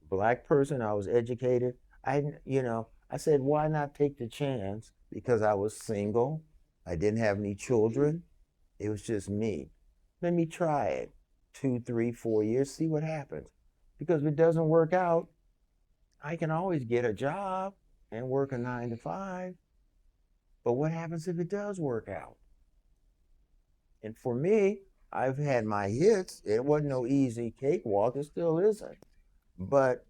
Black person, I was educated. I said, why not take the chance? Because I was single. I didn't have any children. It was just me. Let me try it. 2, 3, 4 years, see what happens. Because if it doesn't work out, I can always get a job and work a 9 to 5. But what happens if it does work out? And for me, I've had my hits. It wasn't no easy cakewalk. It still isn't. But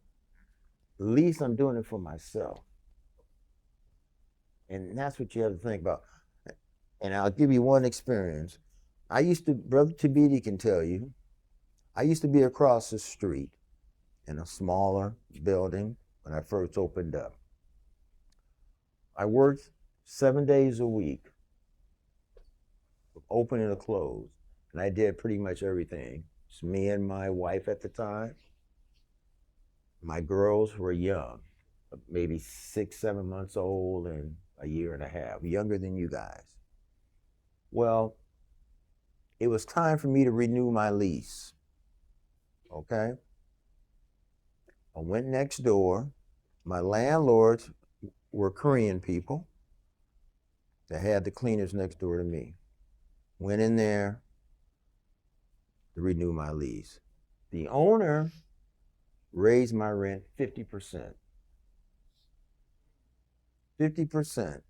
at least I'm doing it for myself. And that's what you have to think about. And I'll give you one experience. Brother Tabiti can tell you, I used to be across the street in a smaller building when I first opened up. I worked 7 days a week, open and close, and I did pretty much everything. It's me and my wife at the time. My girls were young, maybe 6, 7 months old and a year and a half, younger than you guys. Well, it was time for me to renew my lease. Okay? I went next door. My landlords were Korean people that had the cleaners next door to me. Went in there to renew my lease. The owner raised my rent 50%. 50%.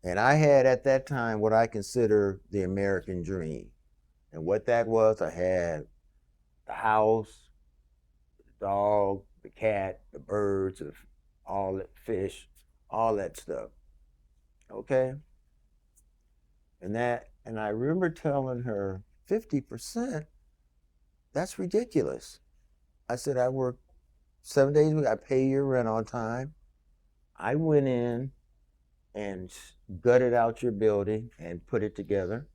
And I had at that time what I consider the American dream. And what that was, I had the house, the dog, the cat, the birds, all that fish, all that stuff. Okay? And I remember telling her 50%, that's ridiculous. I said, I work 7 days a week, I pay your rent on time. I went in and gutted out your building and put it together.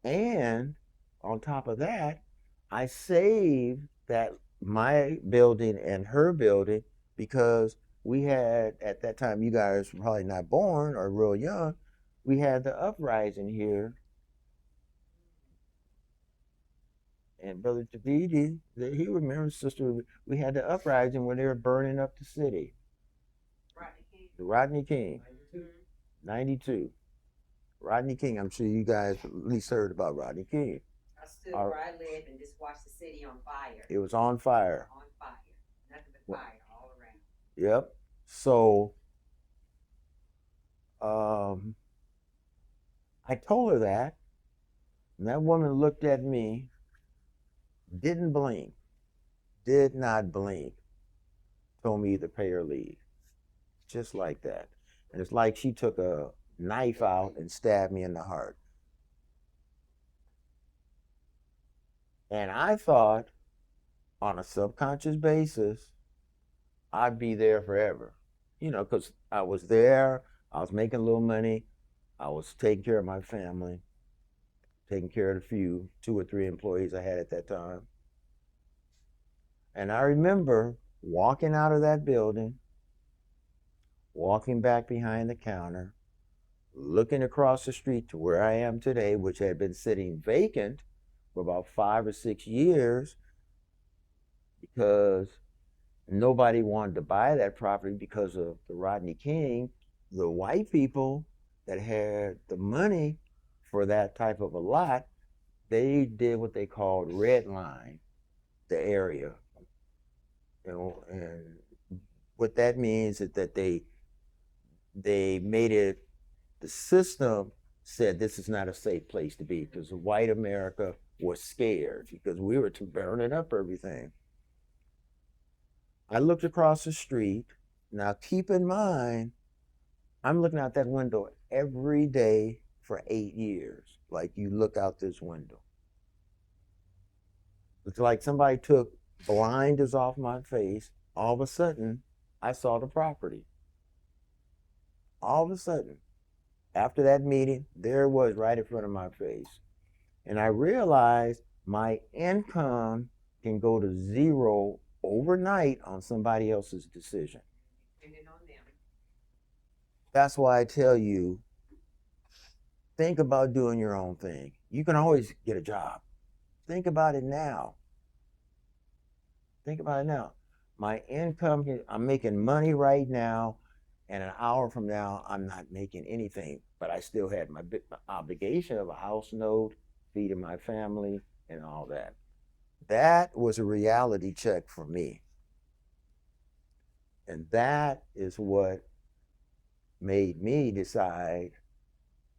And on top of that, I saved that my building and her building because we had, at that time, you guys were probably not born or real young, we had the uprising here. And Brother Tavidi, he remembers, sister, we had the uprising when they were burning up the city. Rodney King. 92. Rodney King, I'm sure you guys at least heard about Rodney King. I stood where I lived and just watched the city on fire. It was on fire. On fire. Nothing but fire all around. Yep. So I told her that, and that woman looked at me, didn't blink, did not blink, told me to pay her leave. Just like that. And it's like she took a knife out and stabbed me in the heart. And I thought, on a subconscious basis, I'd be there forever. You know, because I was there, I was making a little money, I was taking care of my family, taking care of the few, 2 or 3 employees I had at that time. And I remember walking out of that building, walking back behind the counter, looking across the street to where I am today, which had been sitting vacant for about 5 or 6 years because nobody wanted to buy that property because of the Rodney King. The white people that had the money for that type of a lot, they did what they called redline the area. You know, and what that means is that they made it, the system said this is not a safe place to be because white America was scared because we were burning up everything. I looked across the street. Now keep in mind, I'm looking out that window every day for 8 years. Like you look out this window. It's like somebody took blinders off my face. All of a sudden, I saw the property. All of a sudden, after that meeting, there it was right in front of my face. And I realized my income can go to zero overnight on somebody else's decision. That's why I tell you, think about doing your own thing. You can always get a job. Think about it now. Think about it now. My income, I'm making money right now, and an hour from now, I'm not making anything, but I still had my obligation of a house note, feeding my family, and all that. That was a reality check for me. And that is what made me decide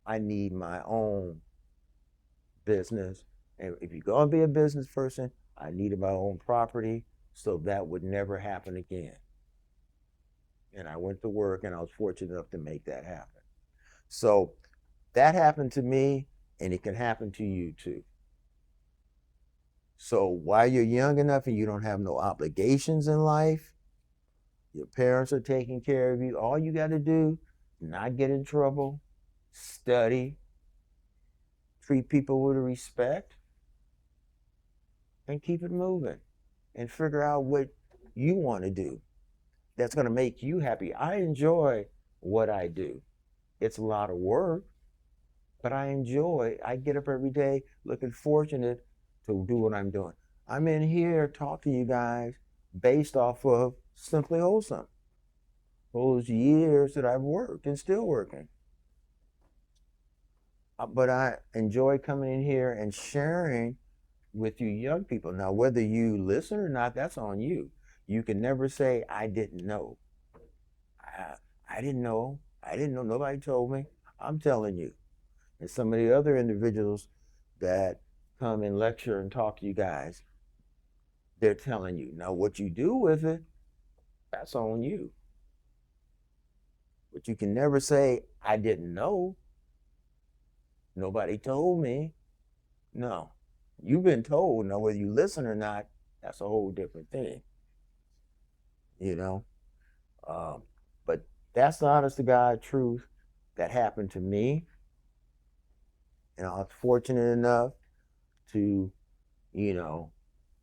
I need my own business. And if you're going to be a business person, I needed my own property so that would never happen again. And I went to work and I was fortunate enough to make that happen. So that happened to me, and it can happen to you too. So while you're young enough and you don't have no obligations in life, your parents are taking care of you, all you got to do, not get in trouble, study, treat people with respect, and keep it moving, and figure out what you want to do that's going to make you happy. I enjoy what I do. It's a lot of work, but I get up every day looking fortunate to do what I'm doing. I'm in here talking to you guys based off of Simply Wholesome. Those years that I've worked and still working. but I enjoy coming in here and sharing with you young people. Now, whether you listen or not, that's on you. You can never say, I didn't know. I didn't know. I didn't know. Nobody told me. I'm telling you. And some of the other individuals that come and lecture and talk to you guys, they're telling you. Now, what you do with it, that's on you. But you can never say, I didn't know. Nobody told me. No. You've been told. Now, whether you listen or not, that's a whole different thing. You know? But that's the honest to God truth that happened to me. And I was fortunate enough to,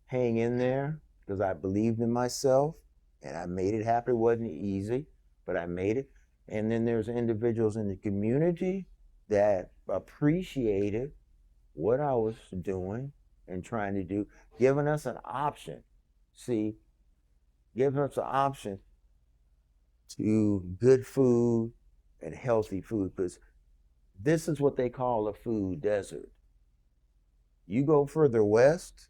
hang in there because I believed in myself and I made it happen. It wasn't easy, but I made it. And then there's individuals in the community that appreciated what I was doing and trying to do, giving us an option. See, giving us an option to good food and healthy food, because this is what they call a food desert. You go further west,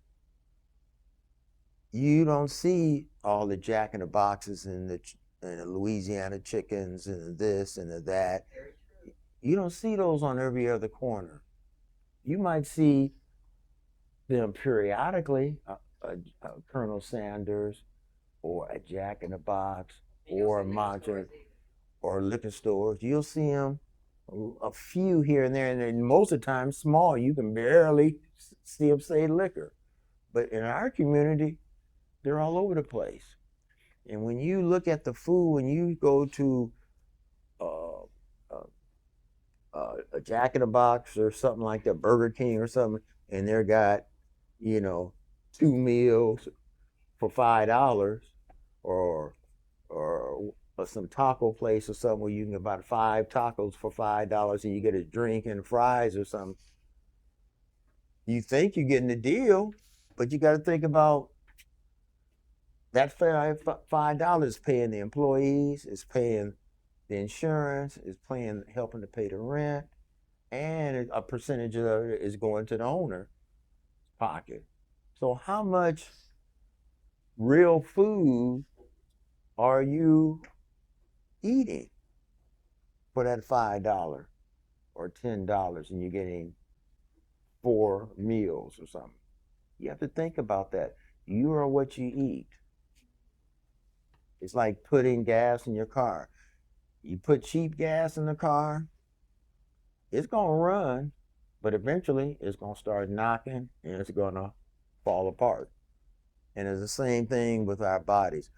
you don't see all the Jack in the Boxes and the Louisiana chickens and this and that. You don't see those on every other corner. You might see them periodically, a Colonel Sanders or a Jack in the Box or a Monster or liquor stores. You'll see them a few here and there, and then most of the time small. You can barely see them say liquor. But in our community, they're all over the place. And when you look at the food, when you go to a Jack in the Box or something like that, Burger King or something, and they're got, 2 meals for $5, or some taco place or something where you can get about 5 tacos for $5 and you get a drink and fries or something. You think you're getting a deal, but you got to think about that $5 is paying the employees, is paying the insurance, is helping to pay the rent, and a percentage of it is going to the owner's pocket. So how much real food are you eating for that $5 or $10 and you're getting 4 meals or something? You have to think about that. You are what you eat. It's like putting gas in your car. You put cheap gas in the car, it's gonna run, but eventually it's gonna start knocking and it's gonna fall apart. And it's the same thing with our bodies.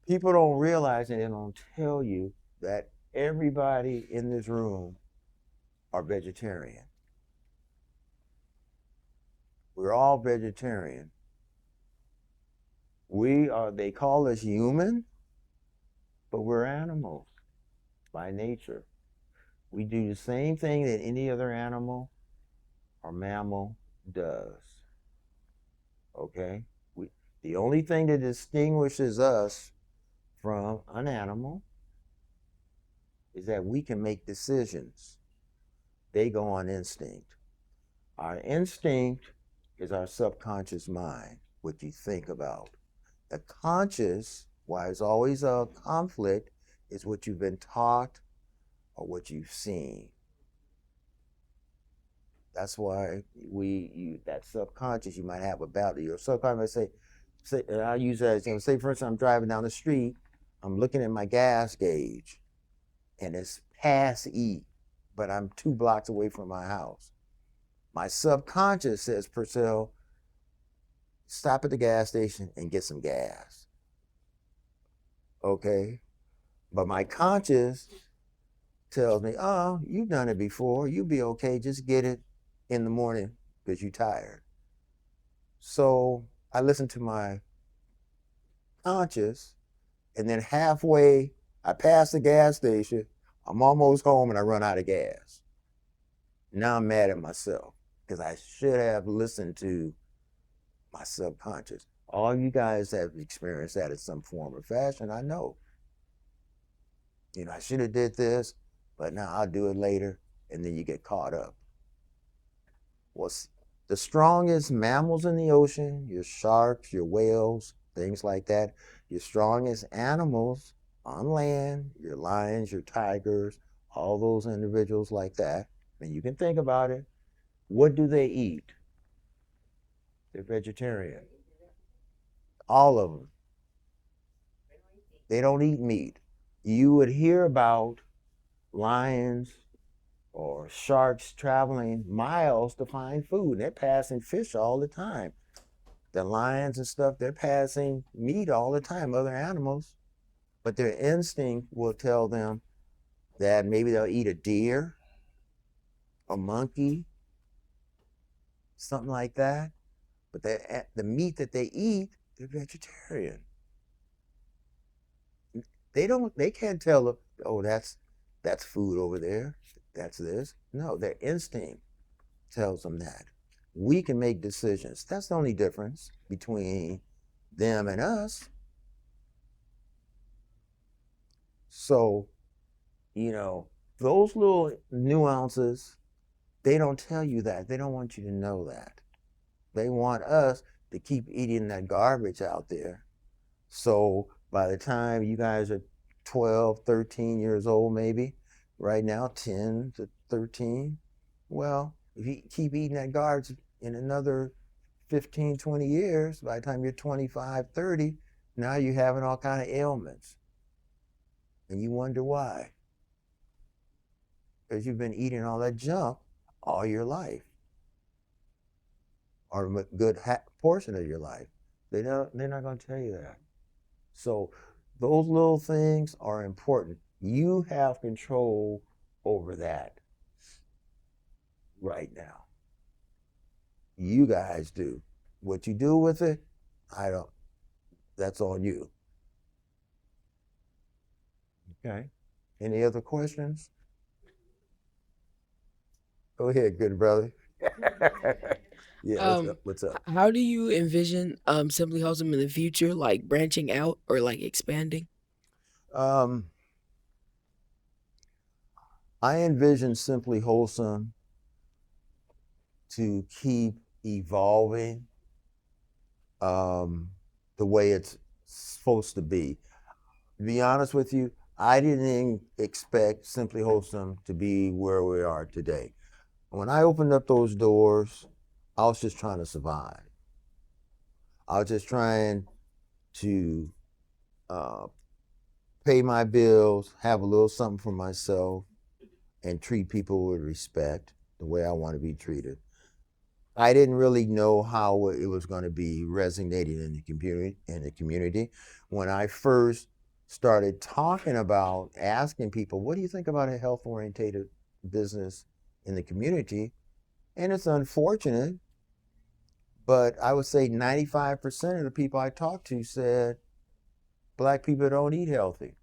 People don't realize and they don't tell you that everybody in this room are vegetarian. We're all vegetarian. They call us human, but we're animals by nature. We do the same thing that any other animal or mammal does. Okay? The only thing that distinguishes us from an animal is that we can make decisions. They go on instinct. Our instinct is our subconscious mind, what you think about. The conscious, why it's always a conflict, is what you've been taught or what you've seen. That's why that subconscious, you might have a battle. Your subconscious might say, and I use that as, say for instance, I'm driving down the street, I'm looking at my gas gauge, and it's past E, but I'm 2 blocks away from my house. My subconscious says, Percell, stop at the gas station and get some gas. Okay? But my conscious tells me, oh, you've done it before. You'll be okay. Just get it in the morning because you're tired. So I listen to my conscious, and then halfway, I pass the gas station, I'm almost home, and I run out of gas. Now I'm mad at myself because I should have listened to my subconscious. All you guys have experienced that in some form or fashion, I know. I should have did this, but now I'll do it later. and then you get caught up. What's the strongest mammals in the ocean? Your sharks, your whales, things like that. Your strongest animals on land, your lions, your tigers, all those individuals like that. And you can think about it. What do they eat? They're vegetarian. All of them. They don't eat meat. You would hear about lions or sharks traveling miles to find food. They're passing fish all the time. The lions and stuff, they're passing meat all the time, other animals. But their instinct will tell them that maybe they'll eat a deer, a monkey, something like that. But the meat that they eat, they're vegetarian. They can't tell them, oh, that's food over there. That's this. No, their instinct tells them that. We can make decisions. That's the only difference between them and us. So, those little nuances, they don't tell you that. They don't want you to know that. They want us to keep eating that garbage out there. So by the time you guys are 12, 13 years old, maybe, right now, 10 to 13, well, if you keep eating that garbage in another 15, 20 years, by the time you're 25, 30, now you're having all kind of ailments. And you wonder why. Because you've been eating all that junk all your life. Or a good portion of your life. They're not going to tell you that. So those little things are important. You have control over that right now. You guys do. What you do with it, I don't. That's on you. Okay. Any other questions? Go ahead, good brother. Yeah, what's up? How do you envision Simply Wholesome in the future, like branching out or like expanding? I envision Simply Wholesome to keep evolving the way it's supposed to be. To be honest with you, I didn't expect Simply Wholesome to be where we are today. When I opened up those doors, I was just trying to survive. I was just trying to pay my bills, have a little something for myself, and treat people with respect, the way I want to be treated. I didn't really know how it was going to be resonating in the community. When I first started talking about asking people, what do you think about a health-oriented business in the community? And it's unfortunate, but I would say 95% of the people I talked to said, Black people don't eat healthy.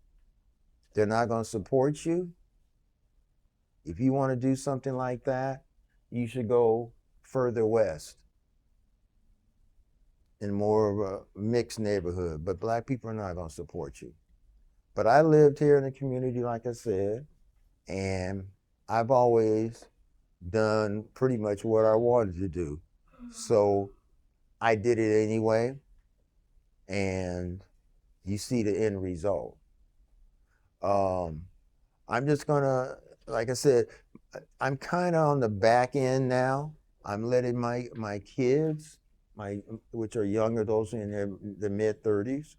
They're not going to support you. If you want to do something like that, you should go further west in more of a mixed neighborhood. But Black people are not going to support you. But I lived here in the community, like I said, and I've always done pretty much what I wanted to do. So I did it anyway, and you see the end result. I'm just gonna, like I said, I'm kind of on the back end now. I'm letting my kids, which are younger, those in their mid-30s,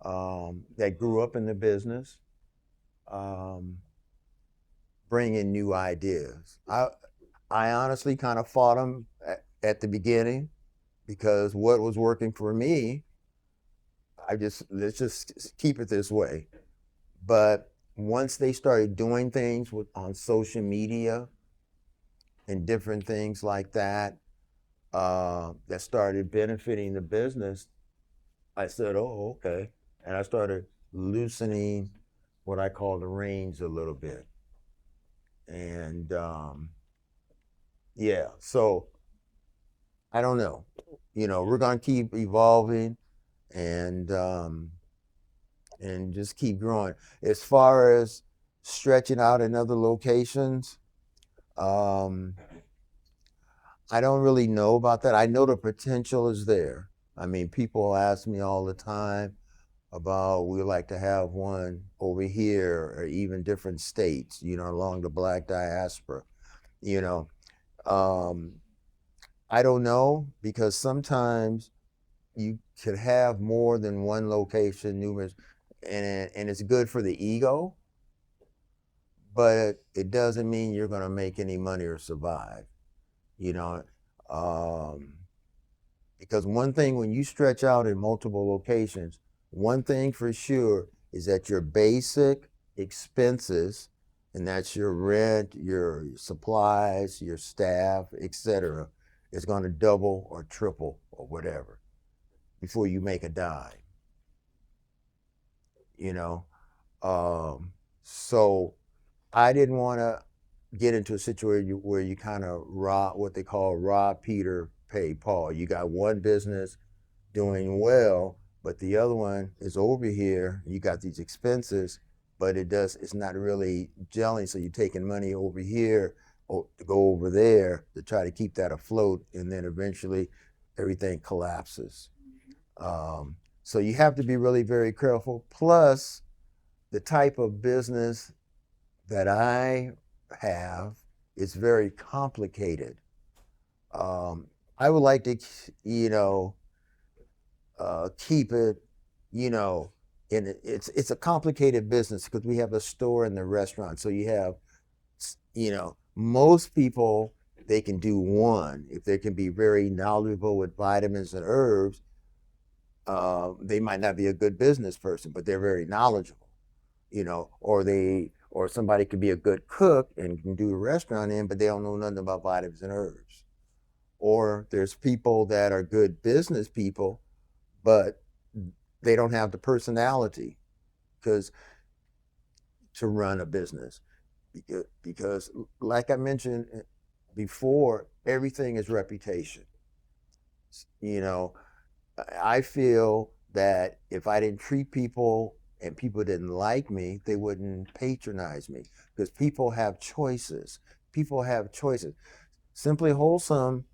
that grew up in the business, bring in new ideas. I honestly kind of fought them at the beginning, because what was working for me, let's just keep it this way. But once they started doing things on social media and different things like that, that started benefiting the business, I said, oh, okay. And I started loosening what I call the reins a little bit. And yeah, so I don't know. We're going to keep evolving and just keep growing. As far as stretching out in other locations, Um, I don't really know about that. I know the potential is there. I mean, people ask me all the time about we like to have one over here or even different states, along the Black diaspora, you know. Um, I don't know because sometimes you could have more than one location, numerous, and it's good for the ego, but it doesn't mean you're going to make any money or survive, you know. Um, because one thing when you stretch out in multiple locations, one thing for sure is that your basic expenses, and that's your rent, your supplies, your staff, etc., is going to double or triple or whatever before you make a dime. You know, so I didn't want to get into a situation where you kind of rob what they call rob Peter, pay Paul. You got one business doing well, but the other one is over here. You got these expenses, but it's not really gelling. So you're taking money over here to go over there to try to keep that afloat, and then eventually everything collapses. So you have to be really very careful. Plus, the type of business that I have is very complicated. I would like to, keep it, it's a complicated business because we have a store and the restaurant. So you have, most people, they can do one. If they can be very knowledgeable with vitamins and herbs, they might not be a good business person, but they're very knowledgeable, or somebody could be a good cook and can do a restaurant but they don't know nothing about vitamins and herbs. Or there's people that are good business people, but they don't have the personality to run a business. Because like I mentioned before, everything is reputation. I feel that if I didn't treat people and people didn't like me, they wouldn't patronize me because people have choices. People have choices. Simply Wholesome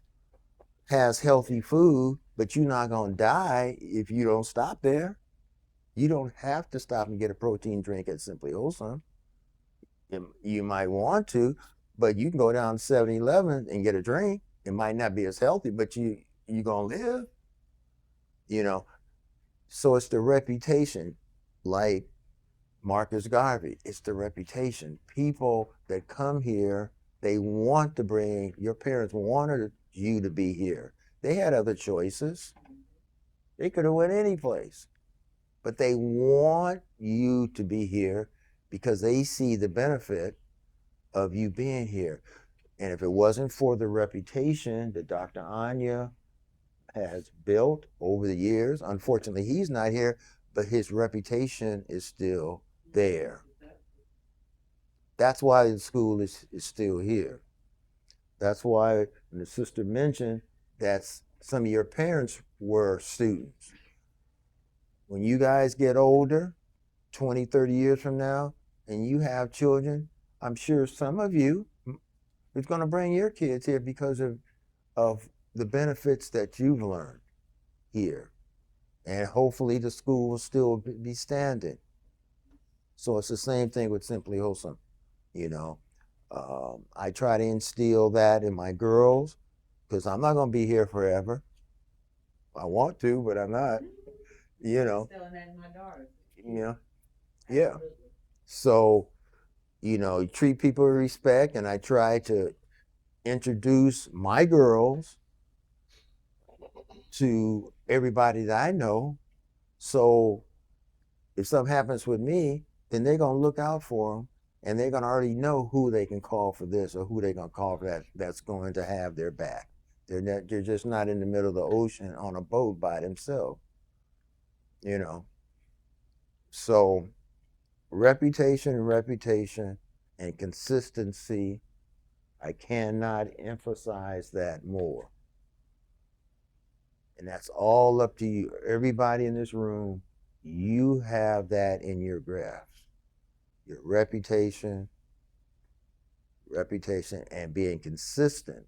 has healthy food, but you're not going to die if you don't stop there. You don't have to stop and get a protein drink at Simply Wholesome. You might want to, but you can go down to 7-Eleven and get a drink. It might not be as healthy, but you're going to live. So it's the reputation, like Marcus Garvey. It's the reputation. People that come here, they want to bring, your parents wanted you to be here. They had other choices. They could have went any place, but they want you to be here because they see the benefit of you being here. And if it wasn't for the reputation that Dr. Anya has built over the years, unfortunately he's not here, but his reputation is still there. That's why the school is still here. That's why the sister mentioned that some of your parents were students. When you guys get older, 20, 30 years from now, and you have children, I'm sure some of you is going to bring your kids here because of the benefits that you've learned here. And hopefully the school will still be standing. So it's the same thing with Simply Wholesome. I try to instill that in my girls because I'm not going to be here forever. I want to, but I'm not. Yeah. So, you treat people with respect, and I try to introduce my girls to everybody that I know. So if something happens with me, then they're going to look out for them, and they're going to already know who they can call for this or who they're going to call for that, that's going to have their back. They're just not in the middle of the ocean on a boat by themselves. So reputation, and consistency, I cannot emphasize that more. And that's all up to you. Everybody in this room, you have that in your grasp. Your reputation, reputation, and being consistent.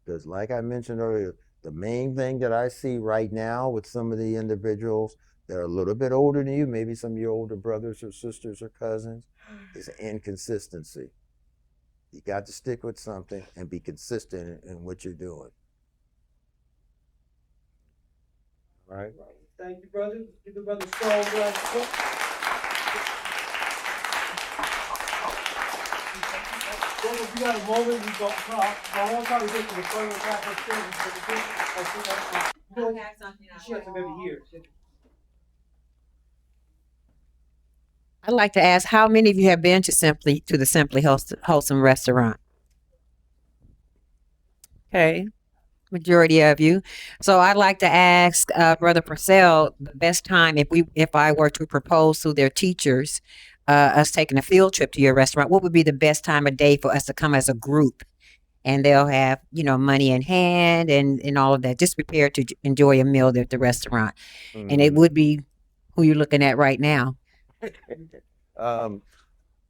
Because like I mentioned earlier, the main thing that I see right now with some of the individuals that are a little bit older than you, maybe some of your older brothers or sisters or cousins, is inconsistency. You got to stick with something and be consistent in what you're doing. All right. Thank you, brother. Give the brother a strong round of applause. Well, if you got a moment, we don't talk. I want to try to get to the front of the back of the stage. You have something she has them every year. I'd like to ask how many of you have been to the Simply Wholesome restaurant? Okay, majority of you. So I'd like to ask Brother Percell the best time if I were to propose to their teachers us taking a field trip to your restaurant, what would be the best time of day for us to come as a group? And they'll have, money in hand and all of that, just prepared to enjoy a meal at the restaurant. And it would be who you're looking at right now.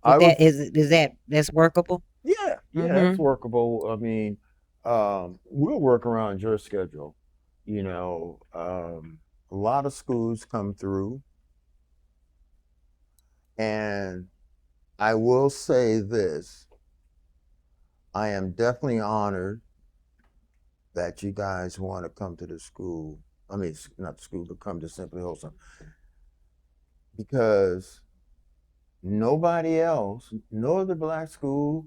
That's workable? Yeah, that's workable. I mean, we'll work around your schedule. A lot of schools come through, and I will say this: I am definitely honored that you guys want to come to the school. I mean, not the school, but come to Simply Wholesome, because nobody else, no other black school,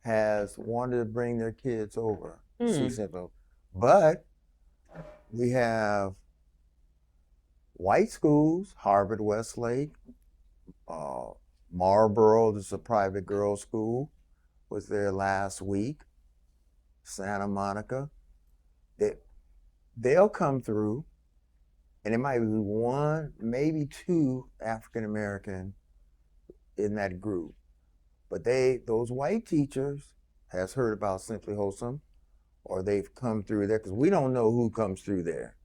has wanted to bring their kids over to see Simply. But we have white schools, Harvard, Westlake, Marlboro, this is a private girls' school, was there last week, Santa Monica. They'll come through, and it might be one, maybe two African American in that group. But those white teachers has heard about Simply Wholesome, or they've come through there, because we don't know who comes through there,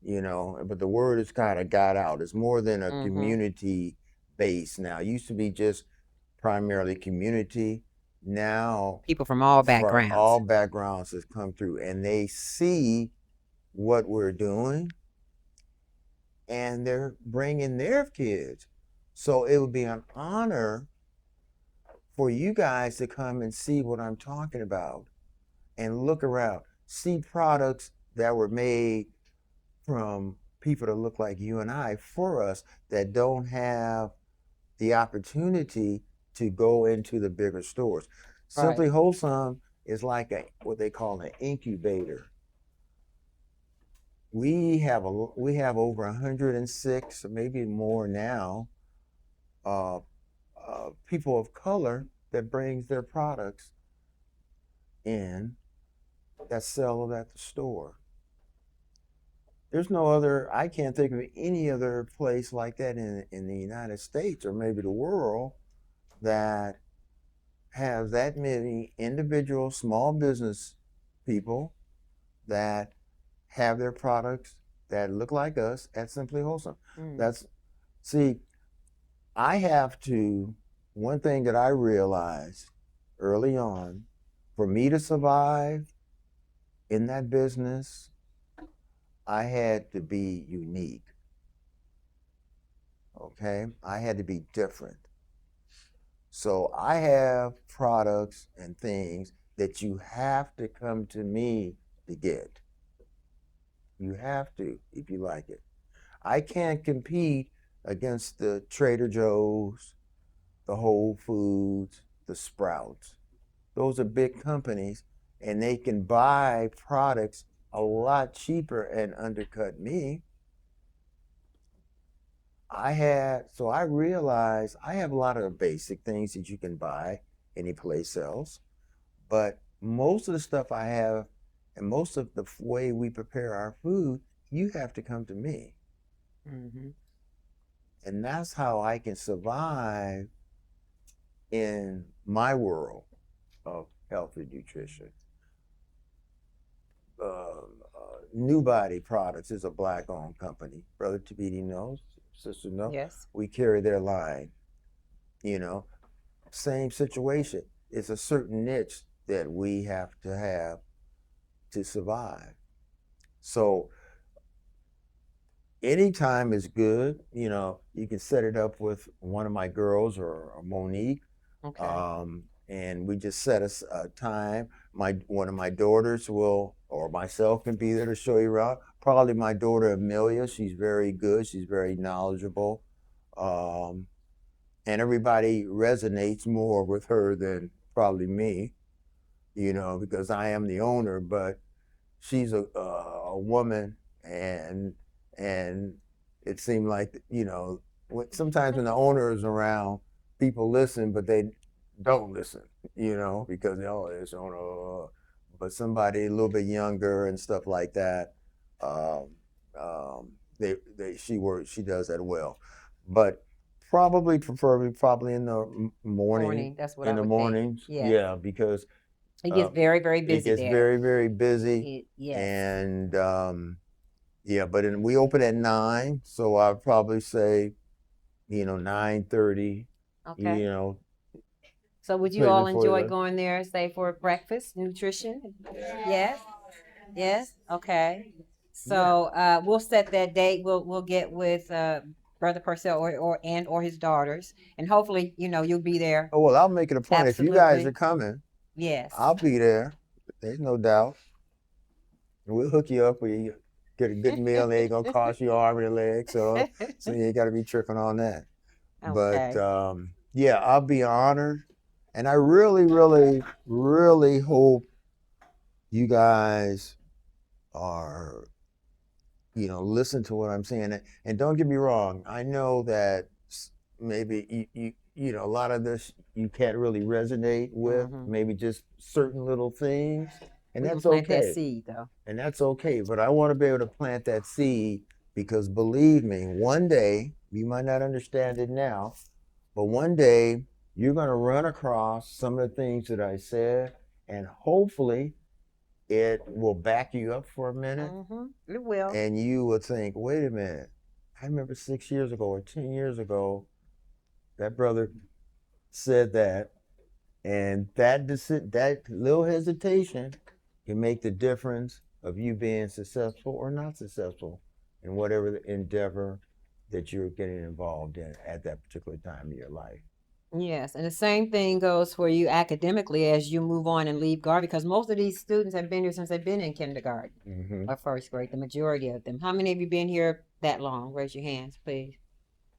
but the word has kind of got out. It's more than a community base now. It used to be just primarily community. Now people from all backgrounds has come through, and they see what we're doing, and they're bringing their kids. So it would be an honor for you guys to come and see what I'm talking about and look around, see products that were made from people that look like you and I for us that don't have the opportunity to go into the bigger stores. Right. Simply Wholesome is like what they call an incubator. We have over 106, or maybe more now, people of color that brings their products in that sell at the store. There's no other, I can't think of any other place like that in the United States or maybe the world that has that many individual small business people that have their products that look like us at Simply Wholesome. One thing that I realized early on, for me to survive in that business, I had to be unique. Okay? I had to be different. So I have products and things that you have to come to me to get. You have to, if you like it. I can't compete against the Trader Joe's, the Whole Foods, the Sprouts. Those are big companies, and they can buy products a lot cheaper and undercut me. So I realized I have a lot of basic things that you can buy any place else, but most of the stuff I have and most of the way we prepare our food, you have to come to me. Mm-hmm. And that's how I can survive in my world of health and nutrition. New Body Products is a black-owned company. Brother Tabiti knows, sister knows. Yes. We carry their line. same situation. It's a certain niche that we have to survive. So anytime is good. You know, you can set it up with one of my girls or Monique. Okay. And we just set a time. One of my daughters will, or myself can be there to show you around. Probably my daughter Amelia. She's very good. She's very knowledgeable. And everybody resonates more with her than probably me, you know, because I am the owner, but she's a woman, and it seemed like, you know, sometimes when the owner is around, people listen, but they don't listen, you know, because it's owner. But somebody a little bit younger and stuff like that, she does that well. But preferably in the morning. That's what In I the would mornings. think. Yes. Yeah, because It gets very, very it busy gets there. very, very busy. Yes. And but we open at 9, so I'd probably say, 9:30. Okay. You know, So would you put it all before you enjoy go. going there, say, for breakfast, nutrition? Yes? Yes? Okay. So we'll set that date. We'll get with Brother Percell or his daughters, and hopefully, you'll be there. Oh, well, I'll make it a point. If you guys Absolutely. are coming, Yes. I'll be there. There's no doubt. And we'll hook you up where you get a good meal. It ain't gonna cost you an arm and a leg, so you ain't got to be tripping on that. Okay. But yeah, I'll be honored, and I really, really, really hope you guys are, listen to what I'm saying. And don't get me wrong, I know that maybe a lot of this you can't really resonate with, maybe just certain little things, and We can that's plant okay. that seed, though. And that's okay. But I want to be able to plant that seed, because believe me, one day, you might not understand it now, but one day you're going to run across some of the things that I said, and hopefully it will back you up for a minute. It will. And you will think, wait a minute, I remember 6 years ago or 10 years ago, that brother said that, and that little hesitation can make the difference of you being successful or not successful in whatever the endeavor that you're getting involved in at that particular time of your life. Yes, and the same thing goes for you academically as you move on and leave Garvey, because most of these students have been here since they've been in kindergarten or first grade, the majority of them. How many of you been here that long? Raise your hands, please.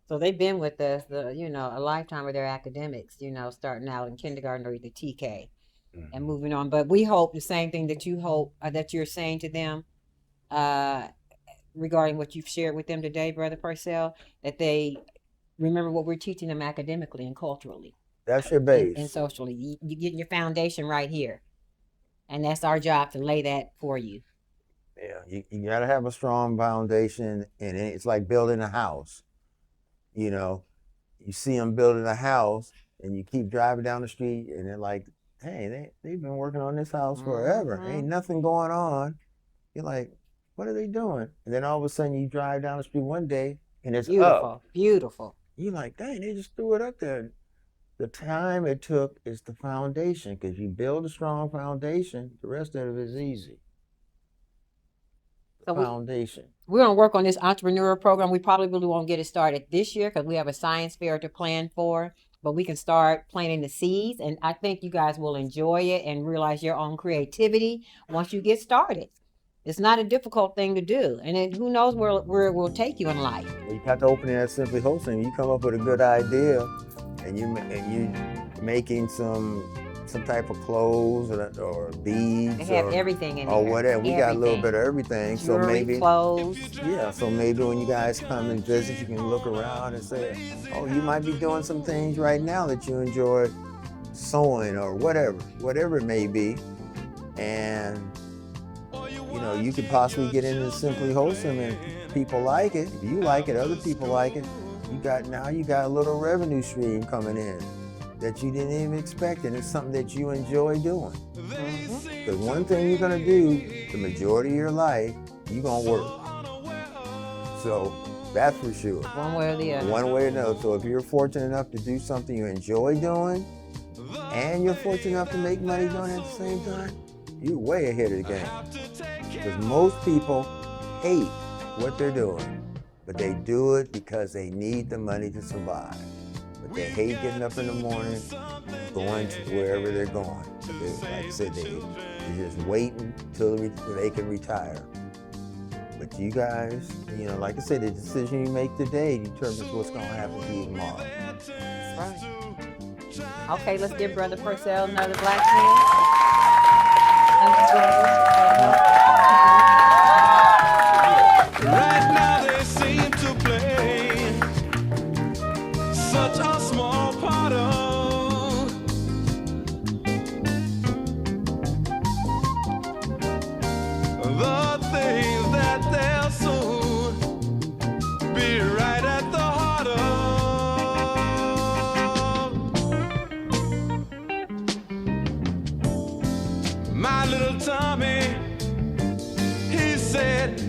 So they've been with us, a lifetime of their academics, starting out in kindergarten or either TK and moving on. But we hope the same thing that you hope, that you're saying to them regarding what you've shared with them today, Brother Percell, that they remember what we're teaching them academically and culturally. That's your base. And socially. You get your foundation right here. And that's our job, to lay that for you. Yeah, you got to have a strong foundation, and it's like building a house. You see them building a house, and you keep driving down the street, and they're like, hey, they've been working on this house forever. Ain't nothing going on. You're like, what are they doing? And then all of a sudden you drive down the street one day, and it's up. Beautiful. You're like, dang, they just threw it up there. The time it took is the foundation, because you build a strong foundation, the rest of it is easy. The foundation. We're going to work on this entrepreneurial program. We probably really won't get it started this year because we have a science fair to plan for, but we can start planting the seeds, and I think you guys will enjoy it and realize your own creativity once you get started. It's not a difficult thing to do, and then who knows where it will take you in life. Well, you got to open it at Simply Wholesome. You come up with a good idea, and you making some type of clothes or beads. They have everything in or there. whatever. We got a little bit of everything. Jewelry, so maybe clothes. Yeah. So maybe when you guys come and visit, you can look around and say, oh, you might be doing some things right now that you enjoy sewing or whatever it may be, and you could possibly get into Simply Wholesome, and people like it. If you like it, other people like it. You got a little revenue stream coming in that you didn't even expect, and it's something that you enjoy doing. Because one thing you're gonna do the majority of your life, you're gonna work. So that's for sure. One way or the other. One way or another. So if you're fortunate enough to do something you enjoy doing, and you're fortunate enough to make money doing it at the same time, you're way ahead of the game. Because most people hate what they're doing, but they do it because they need the money to survive. But they hate getting up in the morning, going to wherever they're going. Like I said, they're just waiting till they can retire. But you guys, like I said, the decision you make today determines what's going to happen to you tomorrow. That's right. Okay, let's give Brother Percell another black hand. Right now they seem to play such a small part of the things that they'll soon be right at the heart of. My little Tommy, he said,